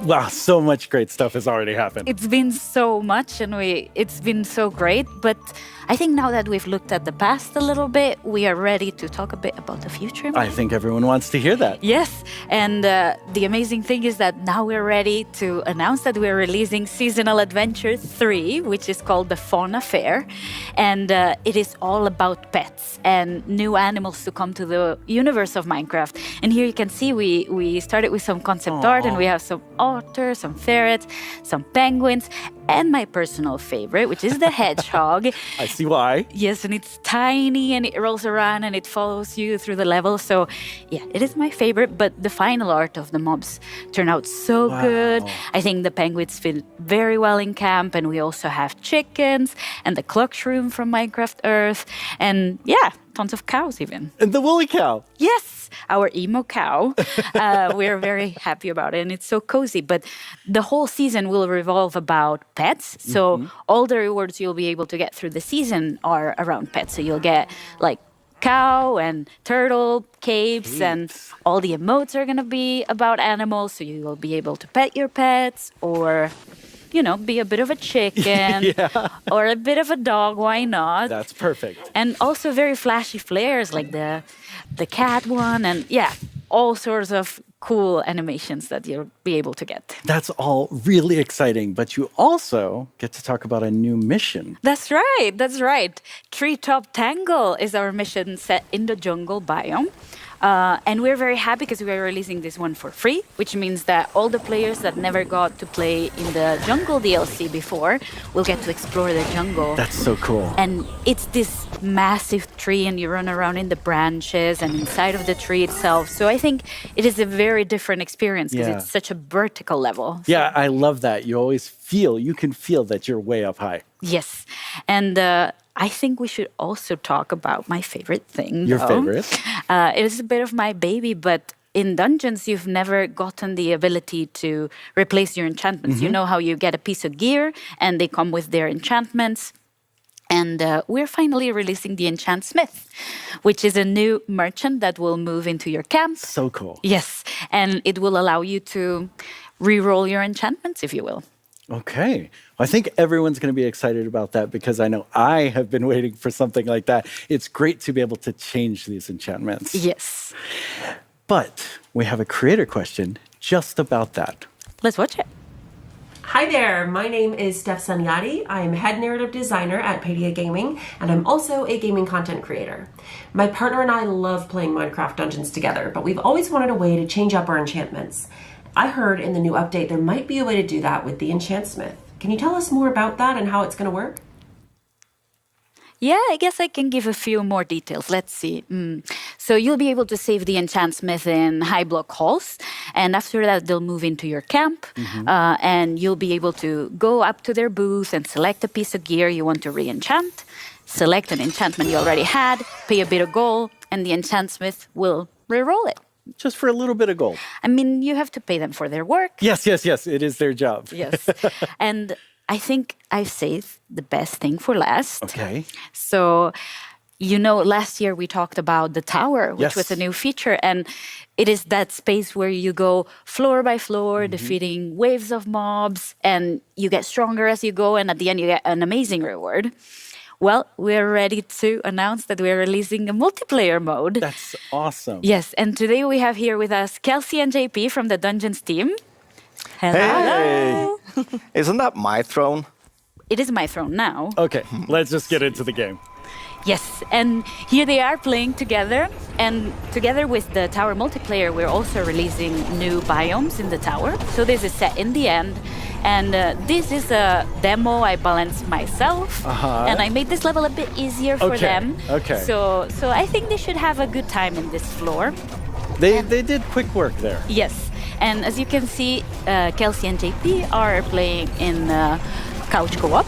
Wow, so much great stuff has already happened. It's been so much, and it's been so great, but I think now that we've looked at the past a little bit, we are ready to talk a bit about the future. I think everyone wants to hear that. Yes, and the amazing thing is that now we're ready to announce that we're releasing Seasonal Adventure 3, which is called the Fauna Fair, and it is all about pets and new animals to come to the universe of Minecraft. And here you can see we started with some concept art, and we have some otters, some ferrets, some penguins, and my personal favorite, which is the hedgehog. I see why. Yes, and it's tiny and it rolls around and it follows you through the level. So yeah, it is my favorite, but the final art of the mobs turned out so good. I think the penguins fit very well in camp, and we also have chickens and the clock shroom from Minecraft Earth, and yeah, tons of cows even. And the woolly cow. Yes, our emo cow. We're very happy about it, and it's so cozy. But the whole season will revolve about pets. So all the rewards you'll be able to get through the season are around pets. So you'll get like cow and turtle capes, and all the emotes are going to be about animals. So you will be able to pet your pets, or you know, be a bit of a chicken or a bit of a dog. Why not? That's perfect. And also very flashy flares like the cat one, and yeah, all sorts of cool animations that you'll be able to get. That's all really exciting, but you also get to talk about a new mission. That's right, that's right. Treetop Tangle is our mission set in the jungle biome. And we're very happy because we are releasing this one for free, which means that all the players that never got to play in the jungle DLC before will get to explore the jungle. That's so cool. And it's this massive tree, and you run around in the branches and inside of the tree itself. So I think it is a very different experience because Yeah. it's such a vertical level. Yeah, I love that. You can feel that you're way up high. Yes. And I think we should also talk about my favorite thing. Your though. favorite? It is a bit of my baby, but in dungeons, you've never gotten the ability to replace your enchantments. You know how you get a piece of gear and they come with their enchantments. And we're finally releasing the Enchant Smith, which is a new merchant that will move into your camp. So cool. Yes. And it will allow you to re-roll your enchantments, if you will. Okay. Well, I think everyone's going to be excited about that because I know I have been waiting for something like that. It's great to be able to change these enchantments. Yes. But we have a creator question just about that. Let's watch it. Hi there, my name is Steph Sanyati. I'm head narrative designer at Padia Gaming, and I'm also a gaming content creator. My partner and I love playing Minecraft Dungeons together, but we've always wanted a way to change up our enchantments. I heard in the new update there might be a way to do that with the Enchant Smith. Can you tell us more about that and how it's going to work? Yeah, I guess I can give a few more details. Let's see. So you'll be able to save the Enchant Smith in high block halls, and after that they'll move into your camp, and you'll be able to go up to their booth and select a piece of gear you want to re-enchant, select an enchantment you already had, pay a bit of gold, and the Enchant Smith will re-roll it. Just for a little bit of gold. I mean, you have to pay them for their work. Yes. It is their job. Yes. And I think I've saved the best thing for last. Okay. So, last year we talked about the tower, which was a new feature. And it is that space where you go floor by floor, defeating waves of mobs, and you get stronger as you go. And at the end, you get an amazing reward. Well, we're ready to announce that we're releasing a multiplayer mode. That's awesome. Yes. And today we have here with us Kelsey and JP from the Dungeons team. Hello. Hey! Isn't that my throne? It is my throne now. Okay, let's just get into the game. Yes, and here they are playing together. And together with the tower multiplayer, we're also releasing new biomes in the tower. So this is set in the end. And this is a demo I balanced myself. And I made this level a bit easier for them. Okay. So I think they should have a good time in this floor. They did quick work there. Yes. And as you can see, Kelsey and JP are playing in couch co-op,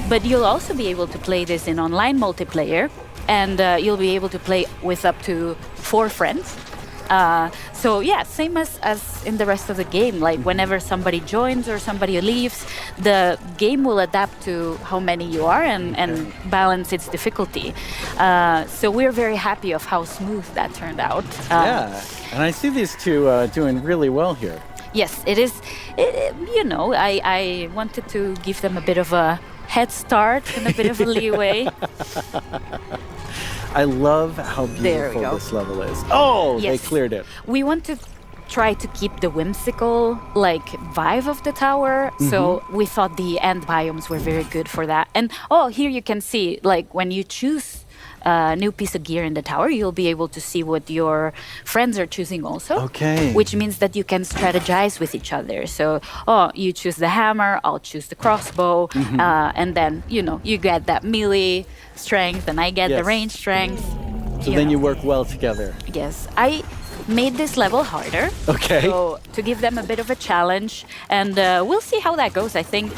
but you'll also be able to play this in online multiplayer, and you'll be able to play with up to 4 friends. So yeah, same as in the rest of the game. Like whenever somebody joins or somebody leaves, the game will adapt to how many you are and balance its difficulty. So we're very happy of how smooth that turned out. Yeah, and I see these two doing really well here. Yes, it is. I wanted to give them a bit of a head start and a bit of a leeway. I love how beautiful this level is. Oh, yes. They cleared it. We want to try to keep the whimsical vibe of the tower. So we thought the end biomes were very good for that. And here you can see when you choose a new piece of gear in the tower, you'll be able to see what your friends are choosing also. Okay. Which means that you can strategize with each other. So, you choose the hammer, I'll choose the crossbow, and then, you get that melee strength and I get the range strength. So then you work well together. Yes. I made this level harder. Okay. So to give them a bit of a challenge, and we'll see how that goes. I think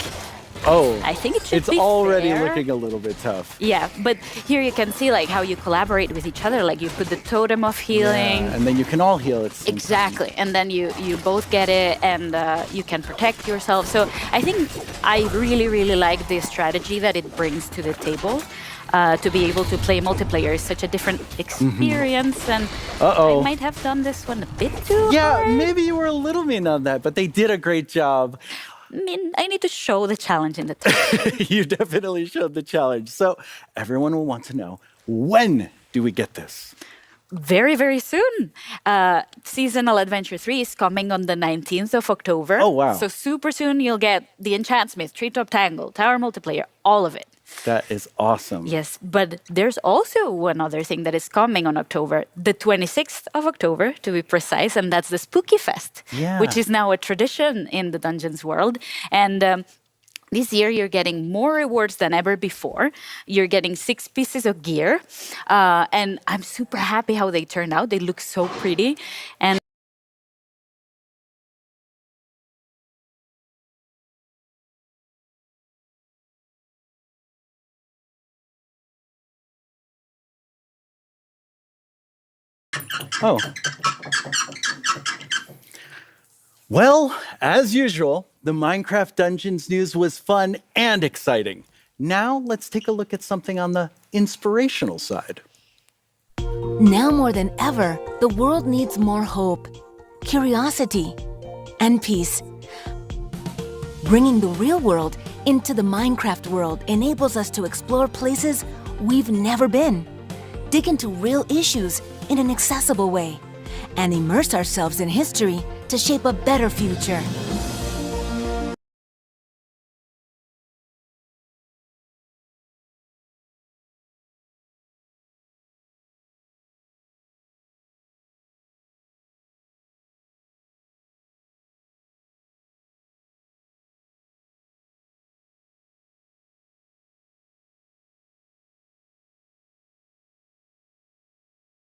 it should be It's already fair. looking a little bit tough. Yeah, but here you can see how you collaborate with each other. You put the totem of healing. Yeah, and then you can all heal at the same Exactly, and then you both get it, and you can protect yourself. So I think I really, really like the strategy that it brings to the table. To be able to play multiplayer is such a different experience, and I might have done this one a bit too hard. Maybe you were a little mean on that, but they did a great job. I mean, I need to show the challenge in the tower. You definitely showed the challenge. So everyone will want to know, when do we get this? Very, very soon. Seasonal Adventure 3 is coming on the 19th of October. Oh, wow. So super soon you'll get the Enchant Smith, Treetop Tangle, Tower Multiplayer, all of it. That is awesome. Yes, but there's also one other thing that is coming on October, the 26th of October, to be precise, and that's the Spooky Fest, which is now a tradition in the Dungeons world. And this year, you're getting more rewards than ever before. You're getting 6 pieces of gear, and I'm super happy how they turned out. They look so pretty, and Oh. Well, as usual, the Minecraft Dungeons news was fun and exciting. Now let's take a look at something on the inspirational side. Now more than ever, the world needs more hope, curiosity, and peace. Bringing the real world into the Minecraft world enables us to explore places we've never been, dig into real issues in an accessible way, and immerse ourselves in history to shape a better future.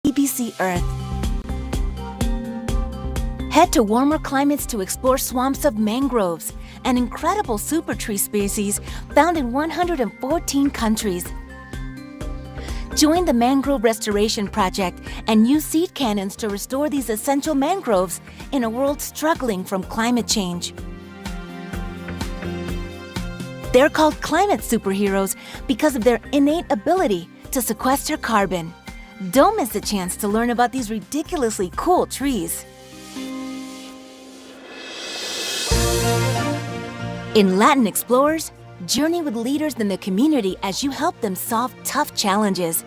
BBC Earth. Head to warmer climates to explore swamps of mangroves, an incredible super tree species found in 114 countries. Join the Mangrove Restoration Project and use seed cannons to restore these essential mangroves in a world struggling from climate change. They're called climate superheroes because of their innate ability to sequester carbon. Don't miss the chance to learn about these ridiculously cool trees. In Latin Explorers, journey with leaders in the community as you help them solve tough challenges.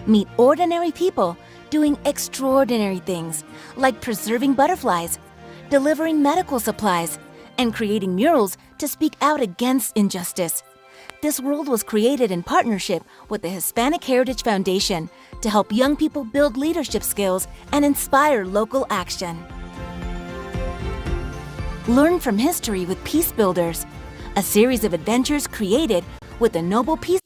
Meet ordinary people doing extraordinary things, like preserving butterflies, delivering medical supplies, and creating murals to speak out against injustice. This world was created in partnership with the Hispanic Heritage Foundation to help young people build leadership skills and inspire local action. Learn from history with Peace Builders, a series of adventures created with the Nobel Peace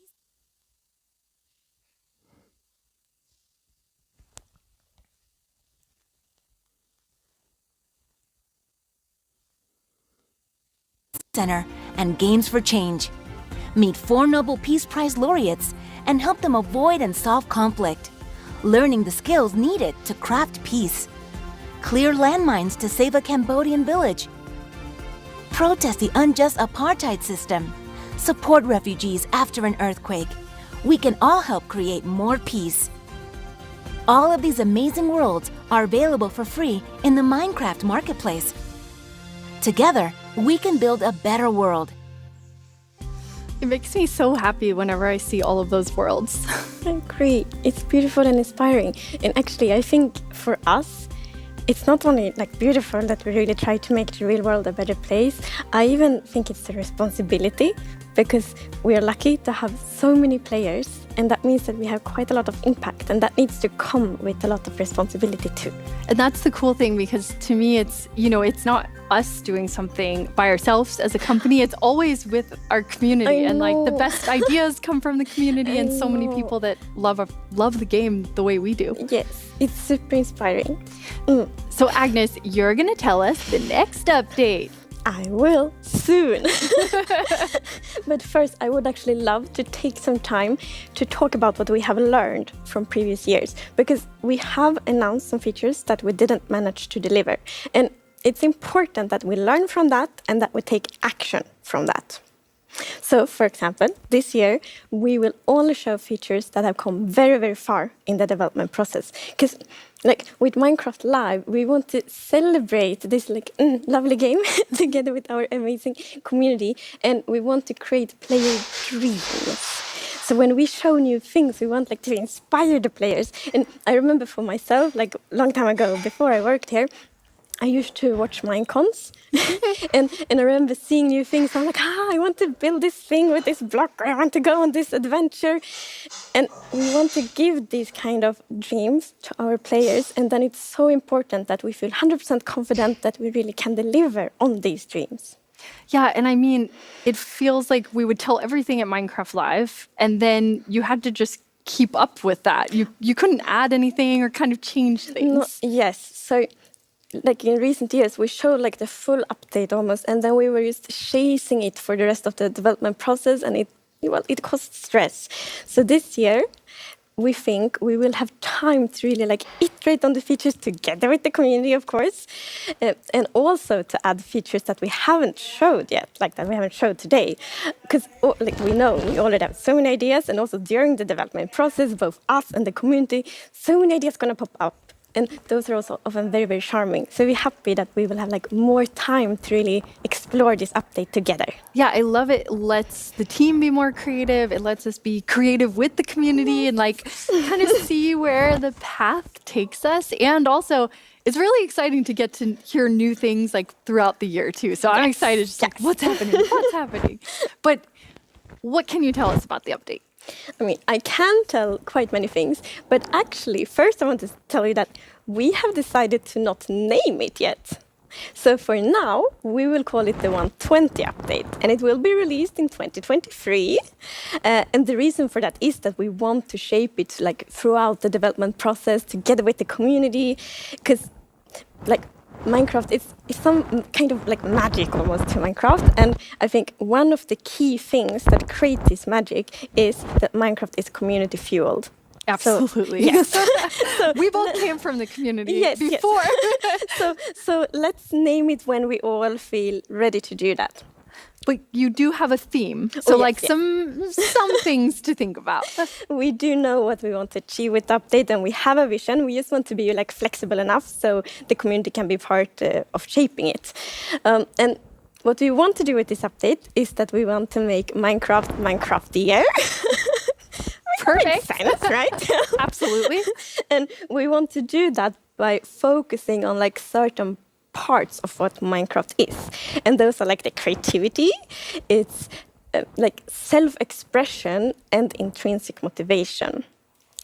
Center and Games for Change. Meet 4 Nobel Peace Prize laureates and help them avoid and solve conflict, learning the skills needed to craft peace. Clear landmines to save a Cambodian village. Protest the unjust apartheid system. Support refugees after an earthquake. We can all help create more peace. All of these amazing worlds are available for free in the Minecraft Marketplace. Together, we can build a better world. It makes me so happy whenever I see all of those worlds. I agree. It's beautiful and inspiring. And actually, I think for us, it's not only like beautiful that we really try to make the real world a better place. I even think it's a responsibility because we are lucky to have so many players, and that means that we have quite a lot of impact, and that needs to come with a lot of responsibility too. And that's the cool thing, because to me, it's, you know, it's not us doing something by ourselves as a company. It's always with our community, and like the best ideas come from the community, and so many people that love the game the way we do. Yes, it's super inspiring. So Agnes, you're gonna tell us the next update. I will soon. But first, I would actually love to take some time to talk about what we have learned from previous years, because we have announced some features that we didn't manage to deliver. And it's important that we learn from that and that we take action from that. So, for example, this year, we will only show features that have come very, very far in the development process. Because, like, with Minecraft Live, we want to celebrate this, like, lovely game together with our amazing community, and we want to create player dreams. So when we show new things, we want, like, to inspire the players. And I remember for myself, like, a long time ago, before I worked here, I used to watch Minecons, and I remember seeing new things. I'm like, I want to build this thing with this block. I want to go on this adventure. And we want to give these kind of dreams to our players. And then it's so important that we feel 100% confident that we really can deliver on these dreams. Yeah, and I mean, it feels like we would tell everything at Minecraft Live, and then you had to just keep up with that. You couldn't add anything or kind of change things. Yes, so like in recent years, we showed like the full update almost, and then we were just chasing it for the rest of the development process, and it caused stress. So this year, we think we will have time to really like iterate on the features together with the community, of course, and also to add features that we haven't showed yet, like that we haven't showed today. Because like we know we already have so many ideas, and also during the development process, both us and the community, so many ideas gonna pop up. And those are also often very, very charming. So we're happy that we will have like more time to really explore this update together. Yeah, I love it. It lets the team be more creative. It lets us be creative with the community and like kind of see where the path takes us. And also, it's really exciting to get to hear new things like throughout the year too. So I'm excited. Just like, what's happening? What's happening? But what can you tell us about the update? I mean, I can tell quite many things, but actually, first I want to tell you that we have decided to not name it yet. So for now, we will call it the 120 update, and it will be released in 2023. And the reason for that is that we want to shape it like throughout the development process together with the community, because like Minecraft is some kind of like magic almost to Minecraft, and I think one of the key things that create this magic is that Minecraft is community fueled. Absolutely. So, yes. So, we both came from the community before. Yes. So let's name it when we all feel ready to do that. But you do have a theme, so some things to think about. We do know what we want to achieve with the update, and we have a vision. We just want to be like flexible enough so the community can be part of shaping it. And what we want to do with this update is that we want to make Minecraftier. Perfect. Sense, right? Absolutely. And we want to do that by focusing on like certain parts of what Minecraft is. And those are like the creativity, it's like self-expression and intrinsic motivation.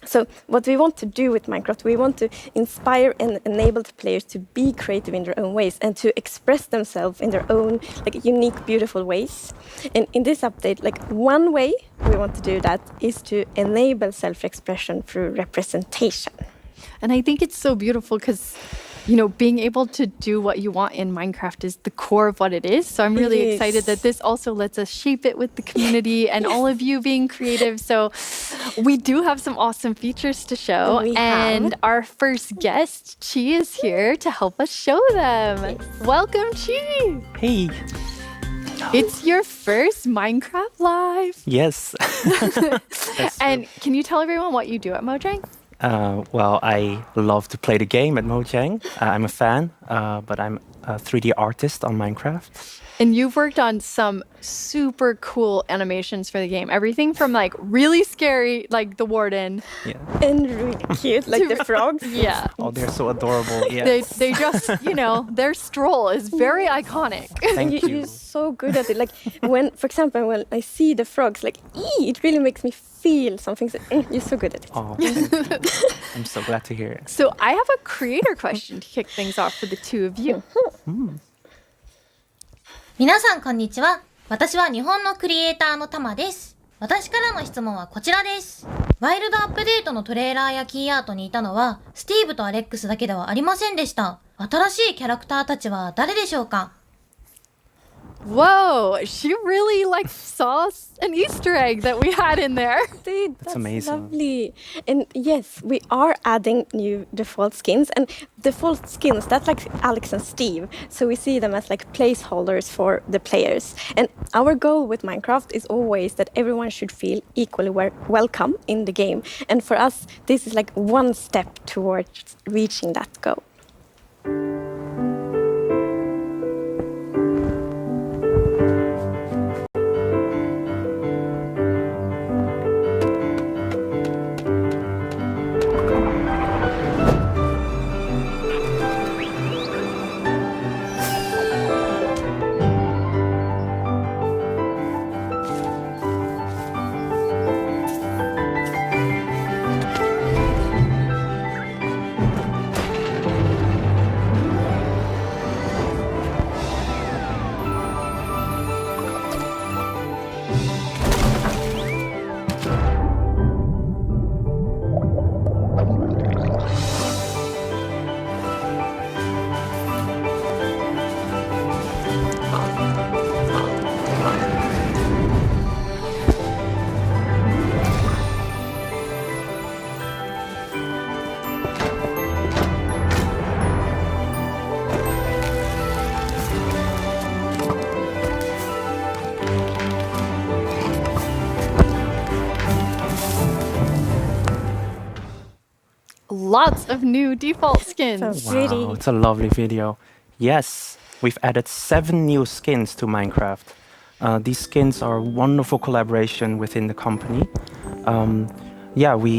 So what we want to do with Minecraft, we want to inspire and enable the players to be creative in their own ways and to express themselves in their own like unique, beautiful ways. And in this update, like one way we want to do that is to enable self-expression through representation. And I think it's so beautiful because, you know, being able to do what you want in Minecraft is the core of what it is. So I'm really excited that this also lets us shape it with the community and all of you being creative. So we do have some awesome features to show. And our first guest, Chi, is here to help us show them. Welcome, Chi. Hey. It's your first Minecraft Live. Yes. And can you tell everyone what you do at Mojang? Well, I love to play the game at Mojang. I'm a fan, but I'm a 3D artist on Minecraft. And you've worked on some super cool animations for the game. Everything from like really scary, like the warden. Yeah. And really cute, like the frogs. Yeah. Oh, they're so adorable. Yeah. They just, you know, their stroll is very iconic. Thank you. You're so good at it. Like when, for example, when I see the frogs, like, it really makes me feel something. So, you're so good at it. Oh, thank you. I'm so glad to hear it. So I have a creator question to kick things off for the two of you. Mm. 皆さんこんにちは。私は日本のクリエイターのたまです。私からの質問はこちらです。ワイルドアップデートのトレーラーやキーアートにいたのはスティーブとアレックスだけではありませんでした。新しいキャラクターたちは誰でしょうか? Whoa, she really like saw an Easter egg that we had in there. Dude, that's amazing. Lovely. And yes, we are adding new default skins, and default skins, that's like Alex and Steve. So we see them as like placeholders for the players. And our goal with Minecraft is always that everyone should feel equally welcome in the game. And for us, this is like one step towards reaching that goal. lots of new default skins. Wow, it's a lovely video. Yes, we've added 7 new skins to Minecraft. These skins are a wonderful collaboration within the company. We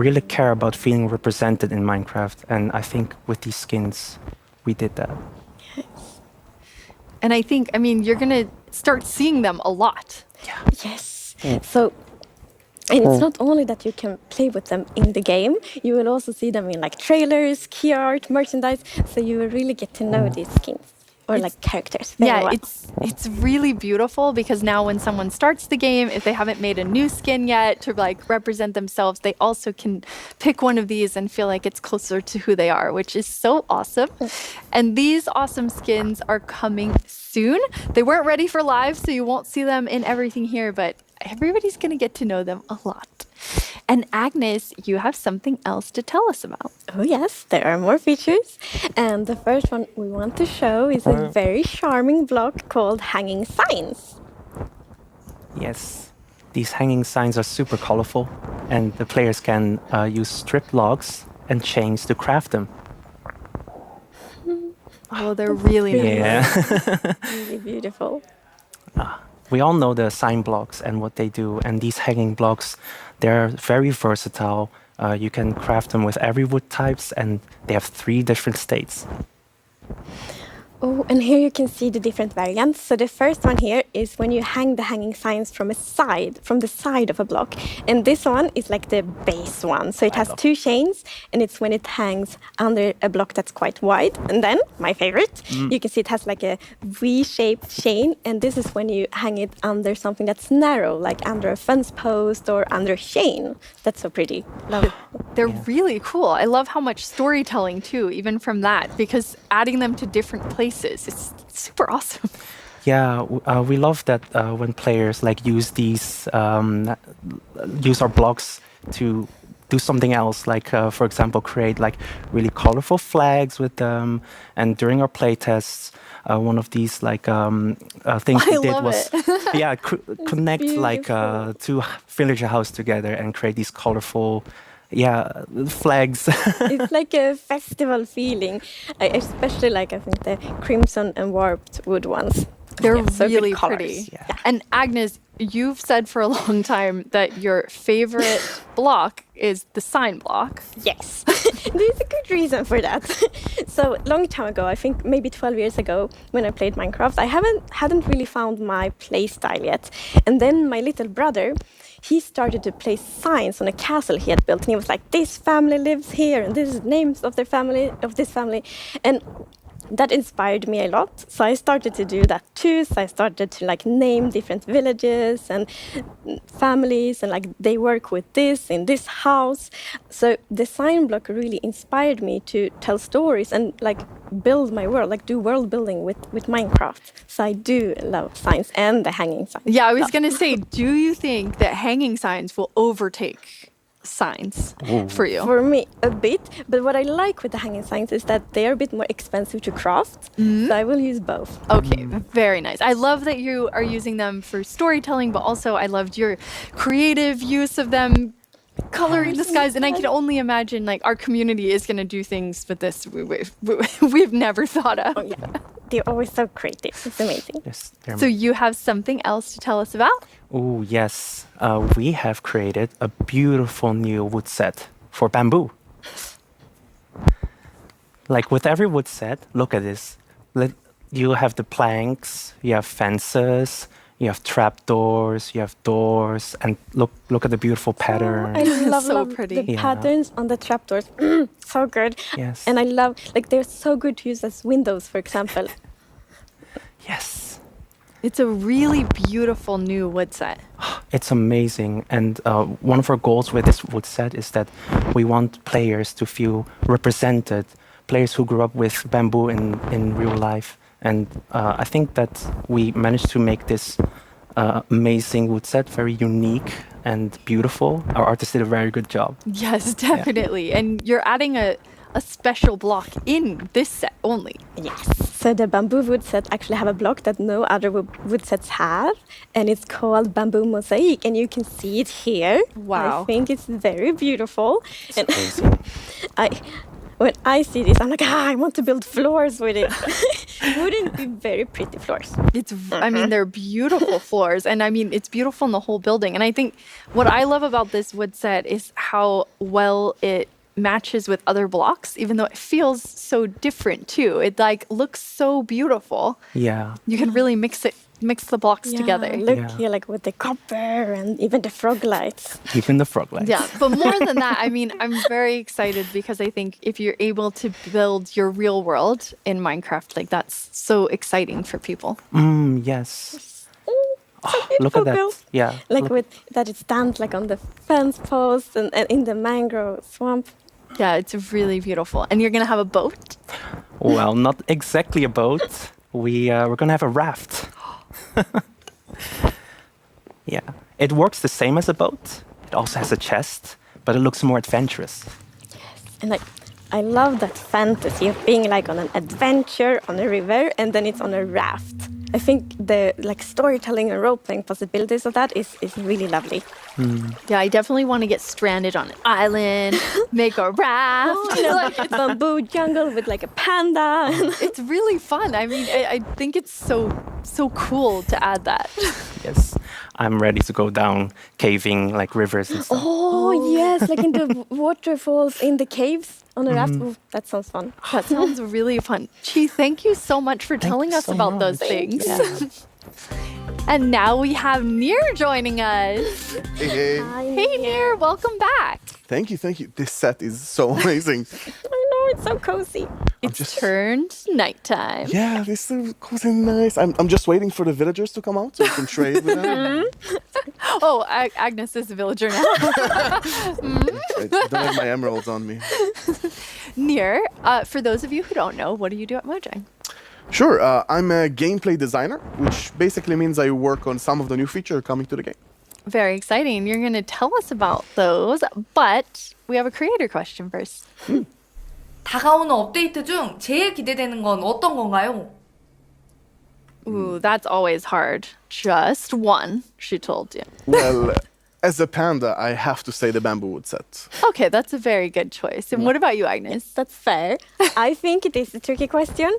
really care about feeling represented in Minecraft, and I think with these skins, we did that. And I think, you're going to start seeing them a lot. Yes. So, and it's not only that you can play with them in the game, you will also see them in like trailers, key art, merchandise, so you will really get to know these skins. Or like characters. Yeah, it's really beautiful because now when someone starts the game, if they haven't made a new skin yet to like represent themselves, they also can pick one of these and feel like it's closer to who they are, which is so awesome. And these awesome skins are coming soon. They weren't ready for live, so you won't see them in everything here, but everybody's going to get to know them a lot. And Agnes, you have something else to tell us about. Oh yes, there are more features. And the first one we want to show is a very charming block called Hanging Signs. Yes, these hanging signs are super colorful, and the players can use strip logs and chains to craft them. Oh, they're really nice. Yeah. Really beautiful. We all know the sign blocks and what they do, and these hanging blocks, they're very versatile. You can craft them with every wood types, and they have 3 different states. Oh, and here you can see the different variants. So the first one here is when you hang the hanging signs from the side of a block. And this one is like the base one. So it has 2 chains, and it's when it hangs under a block that's quite wide. And then, my favorite, you can see it has like a V-shaped chain. And this is when you hang it under something that's narrow, like under a fence post or under a chain. That's so pretty. Love it. They're really cool. I love how much storytelling too, even from that, because adding them to different places, it's super awesome. Yeah, we love that when players like use these, use our blocks to do something else, like for example, create like really colorful flags with them. And during our play tests, one of these like things we did was connect like 2 villager houses together and create these colorful flags. It's like a festival feeling. I especially like, I think, the crimson and warped wood ones. They're so really good colors. pretty. Yeah. And Agnes, you've said for a long time that your favorite block is the sign block. Yes, there's a good reason for that. So long time ago, I think maybe 12 years ago, when I played Minecraft, I hadn't really found my play style yet. And then my little brother, he started to place signs on a castle he had built, and he was like, "This family lives here, and this is names of this family," and that inspired me a lot. So I started to do that too. So I started to like name different villages and families, and like they work with this in this house. So the sign block really inspired me to tell stories and like build my world, like do world building with Minecraft. So I do love signs and the hanging signs. Yeah, I was going to say, do you think that hanging signs will overtake signs for you? For me, a bit. But what I like with the hanging signs is that they are a bit more expensive to craft. So I will use both. Okay, very nice. I love that you are using them for storytelling, but also I loved your creative use of them, coloring the skies. And I can only imagine like our community is going to do things with this we've never thought of. Oh, yeah. They're always so creative. It's amazing. Yes. So you have something else to tell us about? Oh, yes. We have created a beautiful new wood set for bamboo. Like with every wood set, look at this. You have the planks, you have fences, you have trapdoors, you have doors, and look at the beautiful pattern. I love pretty. The patterns on the trapdoors. So good. Yes. And I love, like, they're so good to use as windows, for example. Yes. It's a really beautiful new wood set. It's amazing. And one of our goals with this wood set is that we want players to feel represented, players who grew up with bamboo in real life. And I think that we managed to make this amazing wood set very unique and beautiful. Our artist did a very good job. Yes, definitely. Yeah. And you're adding a special block in this set only. Yes. So the bamboo wood set actually have a block that no other wood sets have, and it's called bamboo mosaic, and you can see it here. Wow. I think it's very beautiful. And when I see this, I'm like, I want to build floors with it. Wouldn't it be very pretty floors? I mean, they're beautiful floors. And I mean, it's beautiful in the whole building. And I think what I love about this wood set is how well it matches with other blocks, even though it feels so different too. It like looks so beautiful. Yeah. You can really mix the blocks together. Look here, like with the copper and even the frog lights. Even the frog lights. Yeah, but more than that, I mean, I'm very excited because I think if you're able to build your real world in Minecraft, like that's so exciting for people. Yes. Look at that. Build. Yeah. Like with that it stands like on the fence post and in the mangrove swamp. Yeah, it's really beautiful. And you're going to have a boat? Well, not exactly a boat. We're going to have a raft. Yeah. It works the same as a boat. It also has a chest, but it looks more adventurous. And like, I love that fantasy of being like on an adventure on a river and then it's on a raft. I think the like storytelling and role-playing possibilities of that is really lovely. Yeah, I definitely want to get stranded on an island, make a raft. Like a bamboo jungle with like a panda. It's really fun. I mean, I think it's so cool to add that. Yes. I'm ready to go down caving like rivers and stuff. Oh, yes, like in the waterfalls, in the caves on a raft. Ooh, that sounds fun. That sounds really fun. Chi, thank you so much for telling us about those things. Yeah. And now we have Nir joining us. Hey. Hey, Nir, welcome back. Thank you. This set is so amazing. I know, it's so cozy. It's turned nighttime. Yeah, this is cozy and nice. I'm just waiting for the villagers to come out so we can trade with them. Oh, Agnes is a villager now. I don't have my emeralds on me. Nir, for those of you who don't know, what do you do at Mojang? Sure, I'm a gameplay designer, which basically means I work on some of the new features coming to the game. Very exciting. You're going to tell us about those, but we have a creator question first. 다가오는 업데이트 중 제일 기대되는 건 어떤 건가요? Ooh, that's always hard. Just one, she told you. Well, as a panda, I have to say the bamboo wood set. Okay, that's a very good choice. And what about you, Agnes? That's fair. I think it is a tricky question.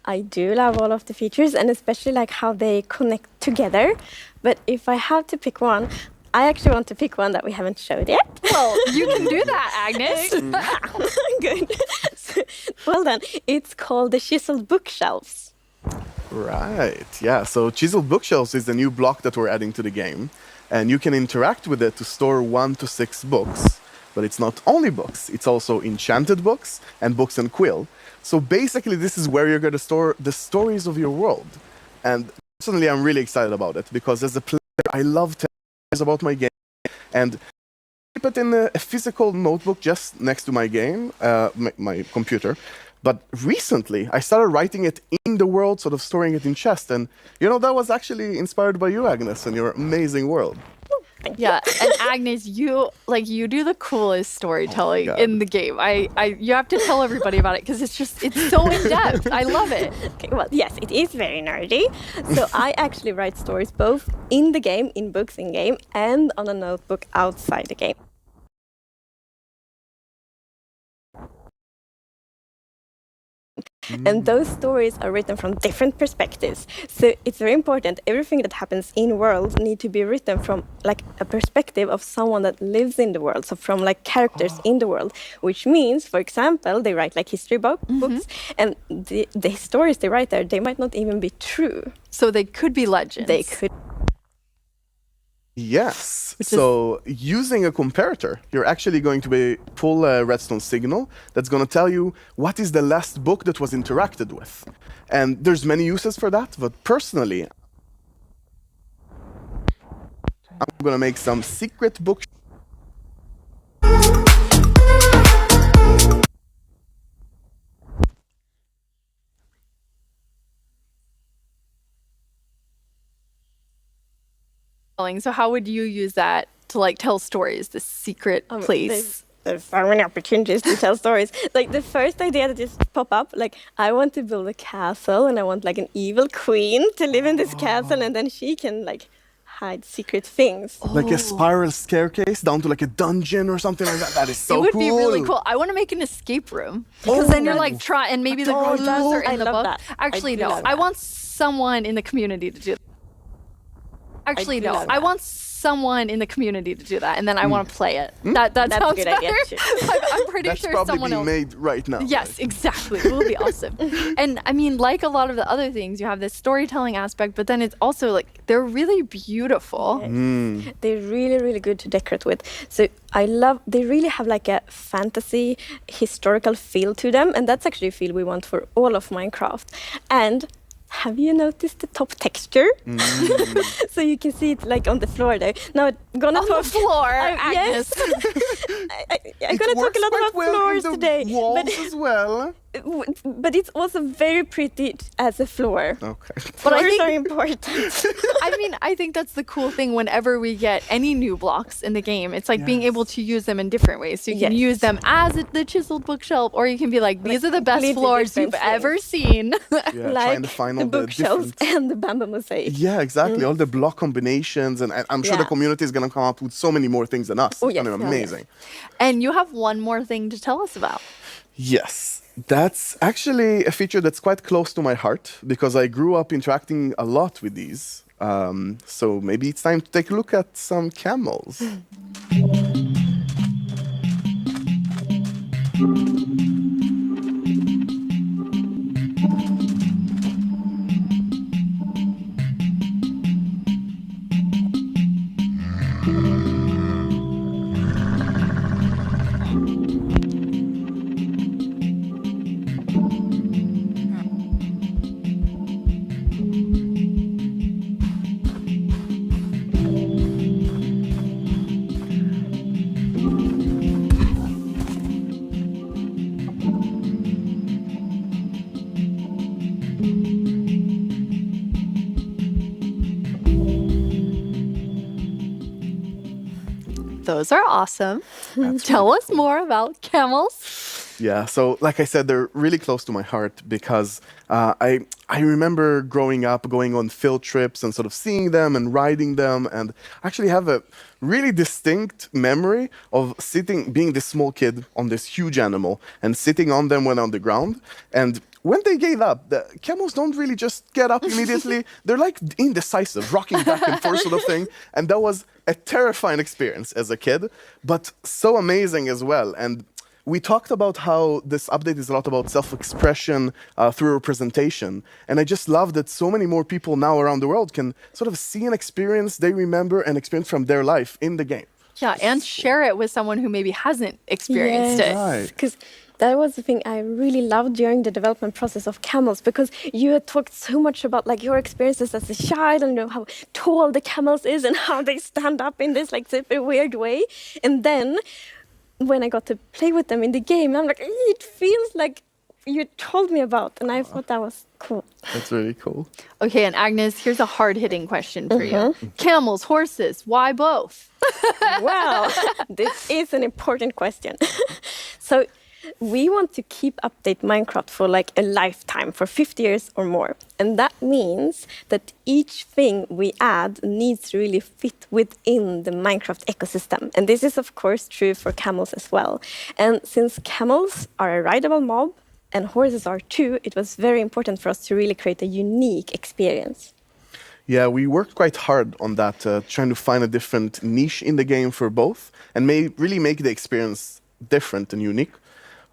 I do love all of the features and especially like how they connect together. But if I have to pick one, I actually want to pick one that we haven't showed yet. Well, you can do that, Agnes. Good. Well done. It's called the chiseled bookshelves. Right, yeah. So chiseled bookshelves is the new block that we're adding to the game. And you can interact with it to store 1 to 6 books. But it's not only books, it's also enchanted books and books and quill. So basically this is where you're going to store the stories of your world. And personally I'm really excited about it because as a player I love telling stories about my game and keep it in a physical notebook just next to my game, my computer. But recently I started writing it in the world, sort of storing it in chest. And you know, that was actually inspired by you, Agnes, and your amazing world. Yeah, and Agnes, you do the coolest storytelling in the game. You have to tell everybody about it because it's so in depth. I love it. Okay, well, yes, it is very nerdy. So I actually write stories both in the game, in books in game, and on a notebook outside the game. And those stories are written from different perspectives. So it's very important. Everything that happens in world need to be written from like a perspective of someone that lives in the world. So from like characters in the world, which means, for example, they write like history books, and the stories they write there, they might not even be true. So they could be legends. They could. Yes. So using a comparator, you're actually going to pull a redstone signal that's going to tell you what is the last book that was interacted with. And there's many uses for that, but personally, I'm going to make some secret book. So how would you use that to like tell stories, this secret place? there's so many opportunities to tell stories. Like the first idea that just pop up, like I want to build a castle and I want like an evil queen to live in this castle and then she can like hide secret things. Like a spiral staircase down to like a dungeon or something like that. That is so cool. It would be really cool. I want to make an escape room because then you're like and maybe the rules are in the book. That. Actually, no. I want someone in the community to do that. Actually, no. I want someone in the community to do that, and then I want to play it. That That's sounds a good better. idea too. I'm pretty That's sure probably someone being else. made right now. Yes, exactly. It will be awesome. And I mean, like a lot of the other things, you have this storytelling aspect, but then it's also like they're really beautiful. They're really, really good to decorate with. So they really have like a fantasy historical feel to them, and that's actually a feel we want for all of Minecraft. And have you noticed the top texture? So you can see it like on the floor there. Now I'm gonna On the floor, Agnes. Yes. I'm gonna talk a lot about floors today. Walls as well. But it's also very pretty as a floor. Okay. But floors are important. I mean, I think that's the cool thing whenever we get any new blocks in the game. It's like being able to use them in different ways. So you can use them as the chiseled bookshelf, or you can be like, these are the best floors you've ever seen. Yeah, trying to find all the bookshelves different... and the bamboo mosaic. Yeah, exactly. All the block combinations, and I'm sure the community is going to come up with so many more things than us. Oh, It's yes. going to be amazing. And you have one more thing to tell us about. Yes. That's actually a feature that's quite close to my heart because I grew up interacting a lot with these. So maybe it's time to take a look at some camels. Those are awesome. Tell us more about camels. Yeah, so like I said, they're really close to my heart because I remember growing up, going on field trips and sort of seeing them and riding them, and actually have a really distinct memory of being this small kid on this huge animal and sitting on them when on the ground. And when they gave up, the camels don't really just get up immediately. They're like indecisive, rocking back and forth sort of thing. And that was a terrifying experience as a kid, but so amazing as well. And we talked about how this update is a lot about self-expression through representation. And I just love that so many more people now around the world can sort of see an experience they remember and experience from their life in the game. Yeah, and share it with someone who maybe hasn't experienced it. Right. Because that was the thing I really loved during the development process of camels, because you had talked so much about like your experiences as a child and how tall the camels is and how they stand up in this like super weird way. And then when I got to play with them in the game, I'm like, it feels like you told me about, and I thought that was cool. That's really cool. Okay, and Agnes, here's a hard-hitting question for you. Camels, horses, why both? Wow, this is an important question. So we want to keep update Minecraft for like a lifetime, for 50 years or more. And that means that each thing we add needs to really fit within the Minecraft ecosystem. And this is of course true for camels as well. And since camels are a rideable mob and horses are too, it was very important for us to really create a unique experience. Yeah, we worked quite hard on that, trying to find a different niche in the game for both and really make the experience different and unique.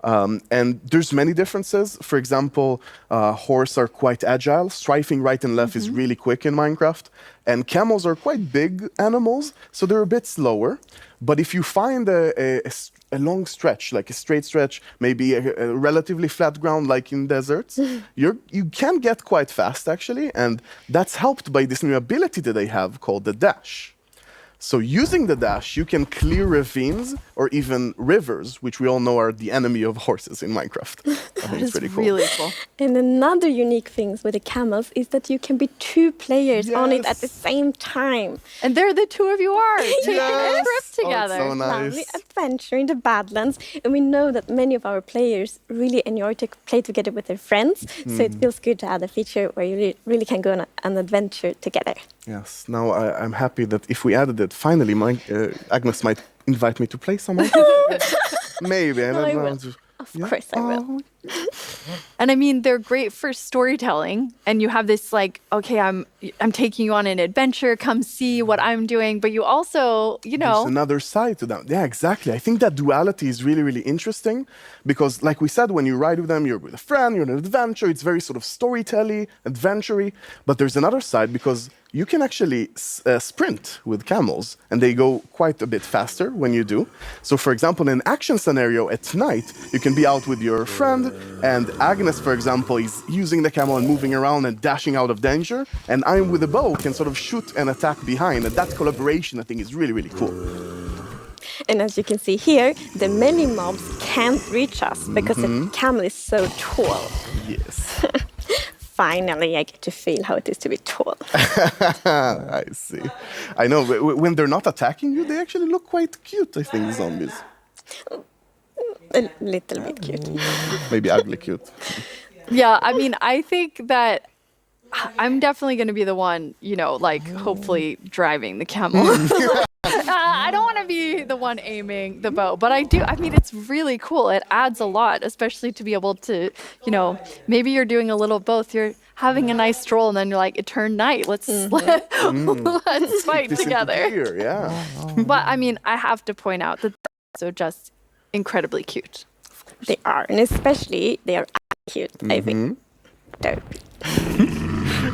And there's many differences. For example, horses are quite agile. Strafing right and left is really quick in Minecraft. And camels are quite big animals, so they're a bit slower. But if you find a long stretch, like a straight stretch, maybe a relatively flat ground like in deserts, you can get quite fast actually. And that's helped by this new ability that they have called the dash. So using the dash, you can clear ravines or even rivers, which we all know are the enemy of horses in Minecraft. I think it's pretty cool. Really cool. And another unique thing with the camels is that you can be 2 players on it at the same time. And there the two of you are taking a trip Oh, together. it's so nice. Lovely adventure in the Badlands. And we know that many of our players really enjoy to play together with their friends. So it feels good to add a feature where you really can go on an adventure together. Yes. Now I'm happy that if we added it, finally, Agnes might invite me to play some. Maybe I don't know. Of course I will. And I mean, they're great for storytelling. And you have this like, okay, I'm taking you on an adventure. Come see what I'm doing. But you also, There's another side to them. Yeah, exactly. I think that duality is really, really interesting because, like we said, when you ride with them, you're with a friend, you're on an adventure. It's very sort of storytelling, adventure-y. But there's another side because you can actually sprint with camels, and they go quite a bit faster when you do. So, for example, in an action scenario at night, you can be out with your friend, and Agnes, for example, is using the camel and moving around and dashing out of danger, and I'm with a bow, can sort of shoot and attack behind, and that collaboration, I think, is really, really cool. And as you can see here, the melee mobs can't reach us because the camel is so tall. Yes. Finally, I get to feel how it is to be tall. I see. I know, when they're not attacking you, they actually look quite cute, I think, zombies. A little bit cute. Maybe ugly cute. yeah, I mean, I think that I'm definitely going to be the one, hopefully driving the camel. I don't want to be the one aiming the bow, but I do. I mean, it's really cool. It adds a lot, especially to be able to, maybe you're doing a little of both. You're having a nice stroll, and then you're like, it turned night. Let's fight together. Gear, yeah. But I mean, I have to point out that they're also just incredibly cute. They are, and especially they are cute. I think.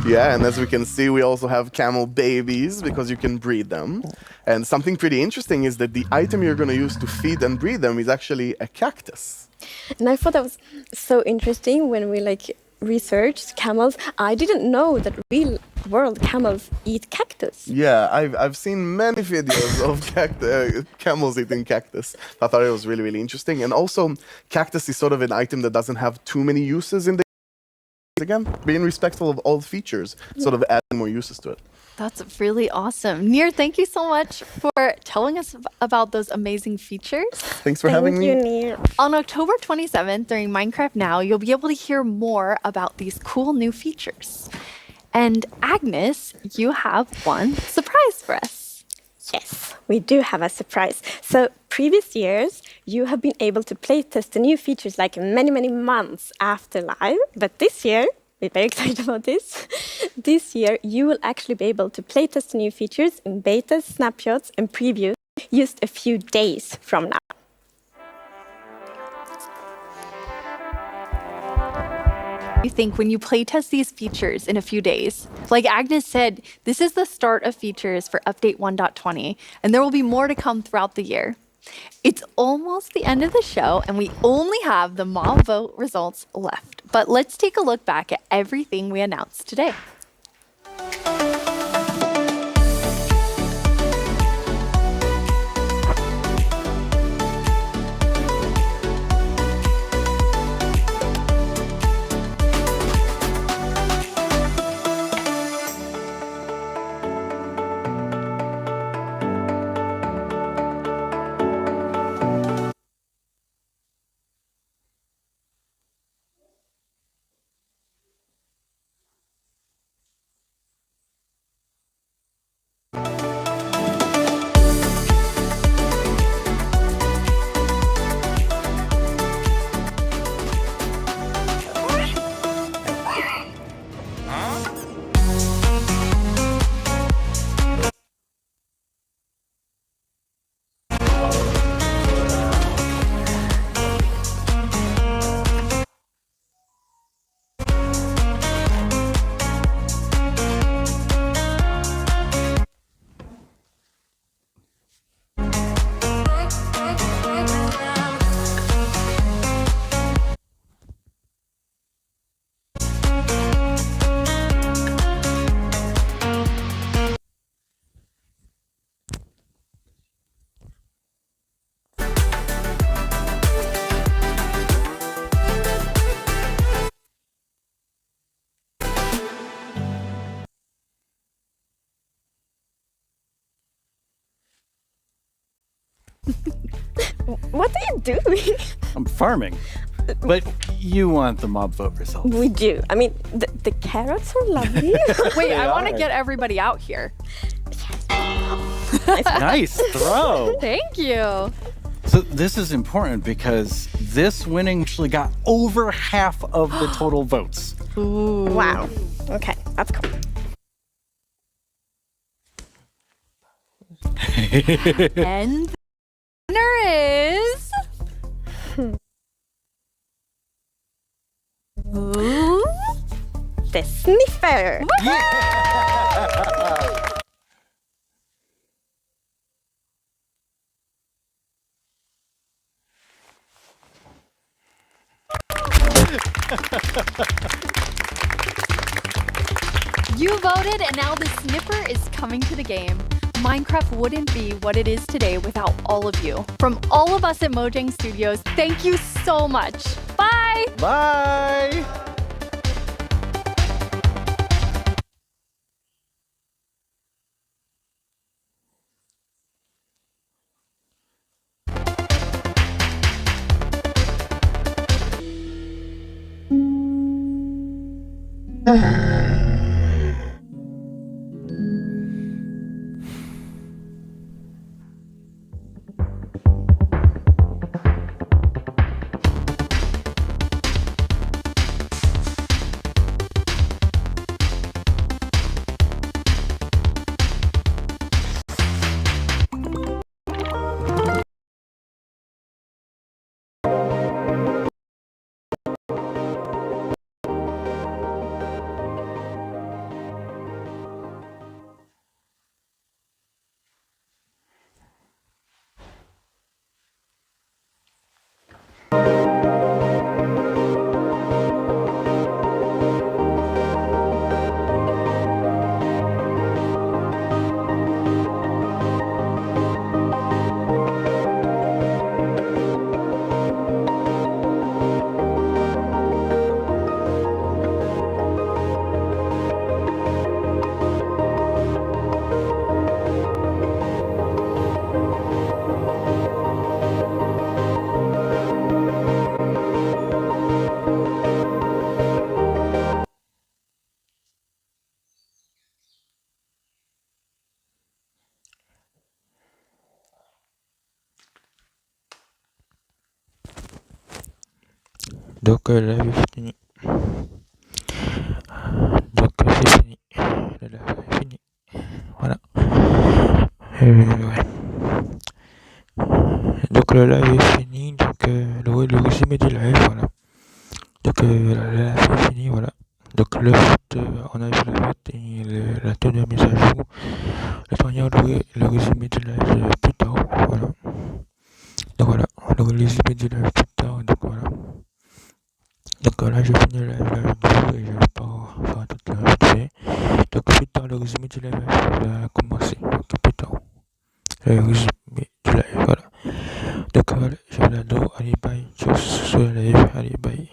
Yeah, and as we can see, we also have camel babies because you can breed them. And something pretty interesting is that the item you're going to use to feed and breed them is actually a cactus. And I thought that was so interesting when we researched camels. I didn't know that real world camels eat cactus. Yeah, I've seen many videos of camels eating cactus. I thought it was really, really interesting. And also, cactus is sort of an item that doesn't have too many uses in the again, being respectful of all features, sort of adding more uses to it. That's really awesome. Nir, thank you so much for telling us about those amazing features. Thanks for having me. Thank you, Nir. On October 27th, during Minecraft Now, you'll be able to hear more about these cool new features. And Agnes, you have one surprise for us. Yes, we do have a surprise. So, previous years, you have been able to playtest the new features like many, many months after live. But this year, we're very excited about this. This year, you will actually be able to playtest the new features in betas, snapshots, and previews just a few days from now. You think when you playtest these features in a few days, like Agnes said, this is the start of features for update 1.20, and there will be more to come throughout the year. It's almost the end of the show, and we only have the mob vote results left. But let's take a look back at everything we announced today. What are you doing? I'm farming. But you want the mob vote results. We do. I mean, the carrots are lovely. Wait, I want to get everybody out here. Nice throw. Thank you. So this is important because this winning actually got over half of the total votes. Ooh. Wow. Okay, that's cool. And the winner is... Ooh, the sniffer. You voted, and now the sniffer is coming to the game. Minecraft wouldn't be what it is today without all of you. From all of us at Mojang Studios, thank you so much. Bye! Bye! Donc la live est finie. Donc c'est fini. La live est finie. Voilà. Ouais. Donc le live est fini. Donc le résumé du live, voilà. Donc la live est finie, voilà. Donc le vote, on a vu le vote et la dernière mise à jour. Le dernier, le résumé du live plus tard, voilà. Donc voilà, le résumé du live plus tard, donc voilà. Donc là, je finis le live avec vous et je vais pas faire toute la vite fait. Donc plus tard, le résumé du live va commencer. Donc plus tard, le résumé du live, voilà. Donc voilà, je vous l'adore, allez bye, tchuss sur le live, allez bye.